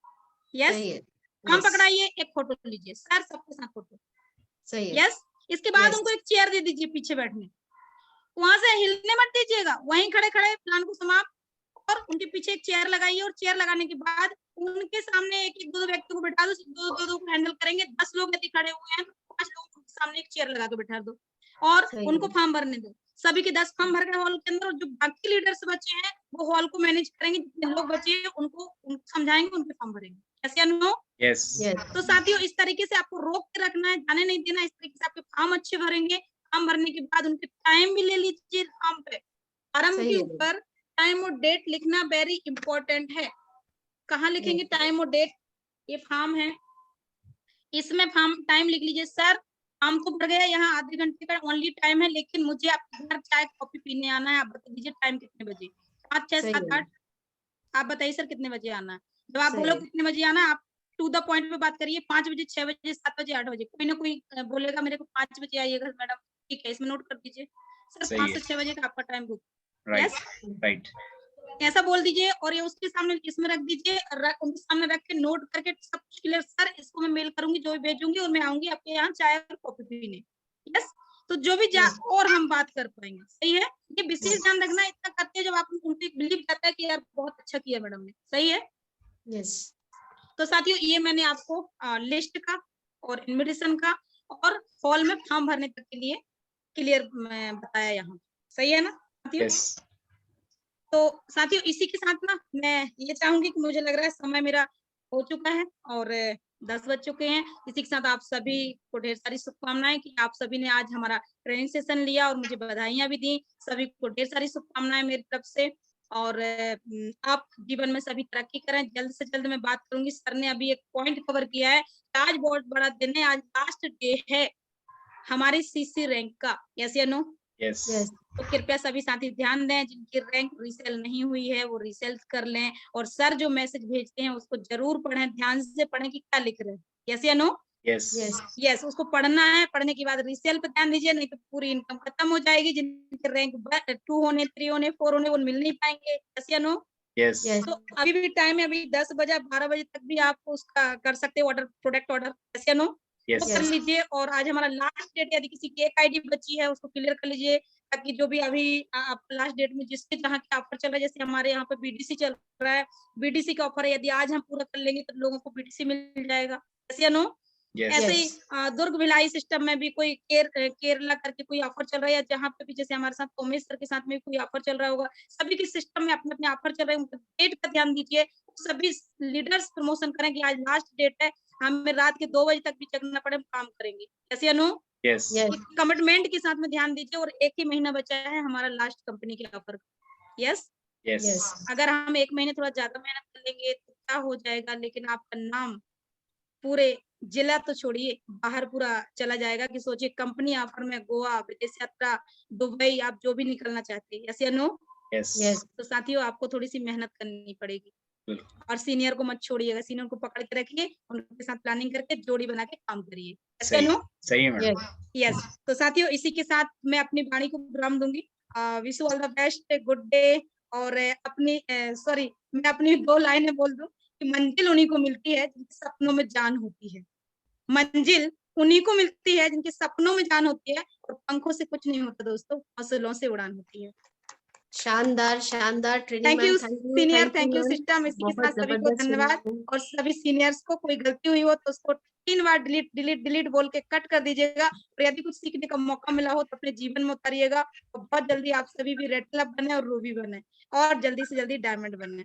यस। सही है फॉर्म यस पकड़ाइए, एक फोटो लीजिए, सर सबके साथ फोटो। सही है यस। इसके बाद Yes. उनको एक चेयर दे दीजिए पीछे बैठने, वहां से हिलने मत दीजिएगा, वहीं खड़े खड़े प्लान को समाप्त, और उनके पीछे एक चेयर लगाइए, और चेयर लगाने के बाद उनके सामने एक एक दो व्यक्ति को बिठा दो, दो को हैंडल करेंगे। 10 लोग यदि खड़े हुए हैं तो 5 लोगों के सामने एक चेयर लगा के बिठा दो, और सही उनको है। फॉर्म भरने दो। सभी के 10 फॉर्म भर गए हॉल के अंदर, और जो बाकी लीडर्स बचे हैं वो हॉल को मैनेज करेंगे, जितने लोग बचे हैं उनको समझाएंगे, उनके फॉर्म भरेंगे। कैसे अनु? यस तो साथियों इस तरीके से आपको रोक के रखना है, जाने नहीं देना। इस तरीके से आपके फॉर्म अच्छे भरेंगे। फॉर्म भरने के बाद उनके टाइम भी ले लीजिए फॉर्म पे। फॉर्म सही के है। ऊपर टाइम और डेट लिखना वेरी इंपॉर्टेंट है। कहाँ लिखेंगे टाइम और डेट? ये फॉर्म है, इसमें फॉर्म टाइम लिख लीजिए। सर फॉर्म तो भर गया, यहाँ आधे घंटे का ओनली टाइम है, लेकिन मुझे आपके घर चाय कॉफी पीने आना है। आप बता दीजिए टाइम कितने बजे? 5, 6, सही 7, है। 8? आप बताइए सर कितने बजे आना है? जब आप सही बोलो है। कितने बजे आना है, आप टू द पॉइंट पे बात करिए। 5 बजे, 6 बजे, 7 बजे, 8 बजे। कोई ना कोई बोलेगा मेरे को 5 बजे आइएगा मैडम, ठीक है, इसमें नोट कर दीजिए। सर सही 5 है। से 6 बजे का आपका time book. Right yes, right ऐसा बोल दीजिए। और ये उसके सामने इसमें रख दीजिए, उनके सामने रख के नोट करके सब कुछ क्लियर। सर इसको मैं मेल करूंगी, जो भी भेजूंगी, और मैं आऊंगी आपके यहाँ चाय और कॉफी पीने। यस, तो जो भी और हम बात कर पाएंगे। सही है, ये विशेष ध्यान रखना। इतना करते हैं जब आप उनसे बिलीव करता है कि यार बहुत अच्छा किया मैडम ने। सही है। यस, तो साथियों ये मैंने आपको लिस्ट का और इनविटेशन का और हॉल में फॉर्म भरने तक के लिए क्लियर बताया यहाँ। सही है ना साथियों? यस तो साथियों इसी के साथ ना मैं ये चाहूंगी कि मुझे लग रहा है समय मेरा हो चुका है और 10 बज चुके हैं। इसी के साथ आप सभी को ढेर सारी शुभकामनाएं कि आप सभी ने आज हमारा ट्रेनिंग सेशन लिया और मुझे बधाइयां भी दी। सभी को ढेर सारी शुभकामनाएं मेरी तरफ से। और आप जीवन में सभी तरक्की करें। जल्द से जल्द मैं बात करूंगी। सर ने अभी एक पॉइंट कवर किया है, आज बहुत बड़ा दिन है, आज लास्ट डे है हमारे सीसी रैंक का। यस या नो? यस यस, तो कृपया सभी साथी ध्यान दें, जिनकी रैंक रीसेल नहीं हुई है वो रीसेल कर लें। और सर जो मैसेज भेजते हैं उसको जरूर पढ़ें, ध्यान से पढ़ें कि क्या लिख रहे हैं। यस या नो? यस यस, यस, उसको पढ़ना है। पढ़ने के बाद रीसेल पे ध्यान दीजिए, नहीं तो पूरी इनकम खत्म हो जाएगी। जिनके रैंक 2 होने, 3 होने, 4 होने, वो मिल नहीं पाएंगे। यस या नो? यस यस, तो अभी भी टाइम है, अभी 10 बजे, 12 बजे तक भी आप उसका कर सकते हो ऑर्डर, प्रोडक्ट ऑर्डर। यस या नो? वो कर Yes. लीजिए। और आज हमारा लास्ट डेट, यदि किसी की एक आईडी बची है उसको क्लियर कर लीजिए, ताकि जो भी अभी आप लास्ट डेट में जिसके जहाँ का ऑफर चल रहा है, जैसे हमारे यहाँ पे बीडीसी चल रहा है, बीडीसी का ऑफर है, यदि आज हम पूरा कर लेंगे तो लोगों को बीडीसी मिल जाएगा। यस या नो? ऐसे ही दुर्ग भिलाई सिस्टम में भी कोई केरला करके कोई ऑफर चल रहा है, या जहाँ पे भी जैसे हमारे साथ उमेश सर के साथ में कोई ऑफर चल रहा होगा। सभी के सिस्टम में अपने अपने ऑफर चल रहे हैं, उनका डेट का ध्यान दीजिए। सभी लीडर्स प्रमोशन करें कि आज लास्ट डेट है, हमें रात के 2 बजे तक भी जगना पड़े, हम काम करेंगे। यस या नो? यस कमिटमेंट के साथ में ध्यान दीजिए। और 1 ही महीना बचा है हमारा लास्ट कंपनी के ऑफर। यस, यस अगर हम 1 महीने थोड़ा ज्यादा मेहनत कर लेंगे तो क्या हो जाएगा, लेकिन आपका नाम पूरे जिला तो छोड़िए बाहर पूरा चला जाएगा। कि सोचिए कंपनी ऑफर में गोवा, विदेश यात्रा, दुबई, आप जो भी निकलना चाहते हैं। यस या नो? यस तो साथियों आपको थोड़ी सी मेहनत करनी पड़ेगी। और सीनियर को मत छोड़िएगा, सीनियर को पकड़ के रखिए, उनके साथ प्लानिंग करके जोड़ी बना के काम करिए। यस या नो? सही मैडम यस, तो साथियों इसी के साथ मैं अपनी वाणी को विराम दूंगी। Wish you all the best, good day. और अपनी सॉरी, मैं अपनी 2 लाइनें बोल दूं कि मंजिल उन्हीं को मिलती है जिनके सपनों में जान होती है। मंजिल उन्हीं को मिलती है जिनके सपनों में जान होती है। और पंखों से कुछ नहीं होता दोस्तों, हौसलों से उड़ान होती है। शानदार शानदार training thank you ma'am, senior, thank you ma'am, system. इसी के बहुत साथ सभी को जबरदस्त धन्यवाद। training। और सभी सीनियर्स को कोई गलती हुई हो तो उसको 3 बार डिलीट डिलीट डिलीट बोल के कट कर दीजिएगा। और यदि कुछ सीखने का मौका मिला हो तो अपने जीवन में उतारिएगा। और बहुत जल्दी आप सभी भी रेड क्लब बने और रूबी बने, और जल्दी से जल्दी डायमंड बने।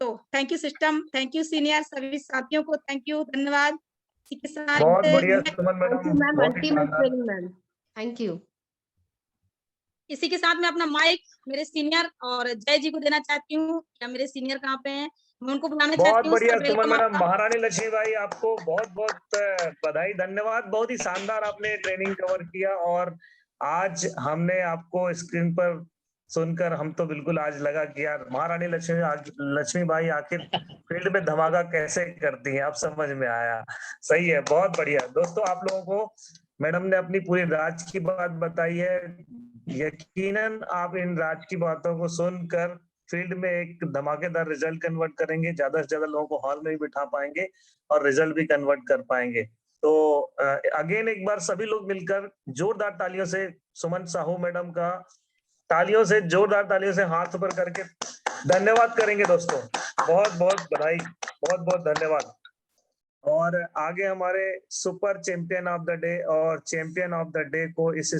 तो thank you system, thank you senior, सभी साथियों को थैंक यू, धन्यवाद। इसी के साथ बहुत बढ़िया मैं- सुमन थैंक मैडम, यू मैम, बहुत ही अल्टीमेट शानदार। Training ma'am, thank you. इसी के साथ मैं अपना माइक मेरे सीनियर और जय जी को देना चाहती हूँ। या मेरे सीनियर कहाँ पे हैं, मैं उनको बुलाना बहुत चाहती हूँ। बढ़िया सर सुमन वेलकम मैडम, आपका। महारानी लक्ष्मीबाई आपको बहुत बहुत बधाई, धन्यवाद। बहुत ही शानदार आपने ट्रेनिंग कवर किया। और आज हमने आपको स्क्रीन पर सुनकर हम तो बिल्कुल आज लगा कि यार महारानी लक्ष्मीबाई आखिर फील्ड में धमाका कैसे करती हैं, अब समझ में आया। सही है, बहुत बढ़िया। दोस्तों आप लोगों को मैडम ने अपनी पूरी राज की बात बताई है। यकीनन आप इन राज की बातों को सुनकर फील्ड में एक धमाकेदार रिजल्ट कन्वर्ट करेंगे, ज्यादा से ज्यादा लोगों को हॉल में भी बिठा पाएंगे और रिजल्ट भी कन्वर्ट कर पाएंगे। तो अगेन एक बार सभी लोग मिलकर जोरदार तालियों से सुमन साहू मैडम का तालियों से, जोरदार तालियों से हाथ ऊपर करके धन्यवाद करेंगे दोस्तों। बहुत बहुत बधाई, बहुत बहुत धन्यवाद। और आगे हमारे super champion of the day और चैंपियन ऑफ द डे को इस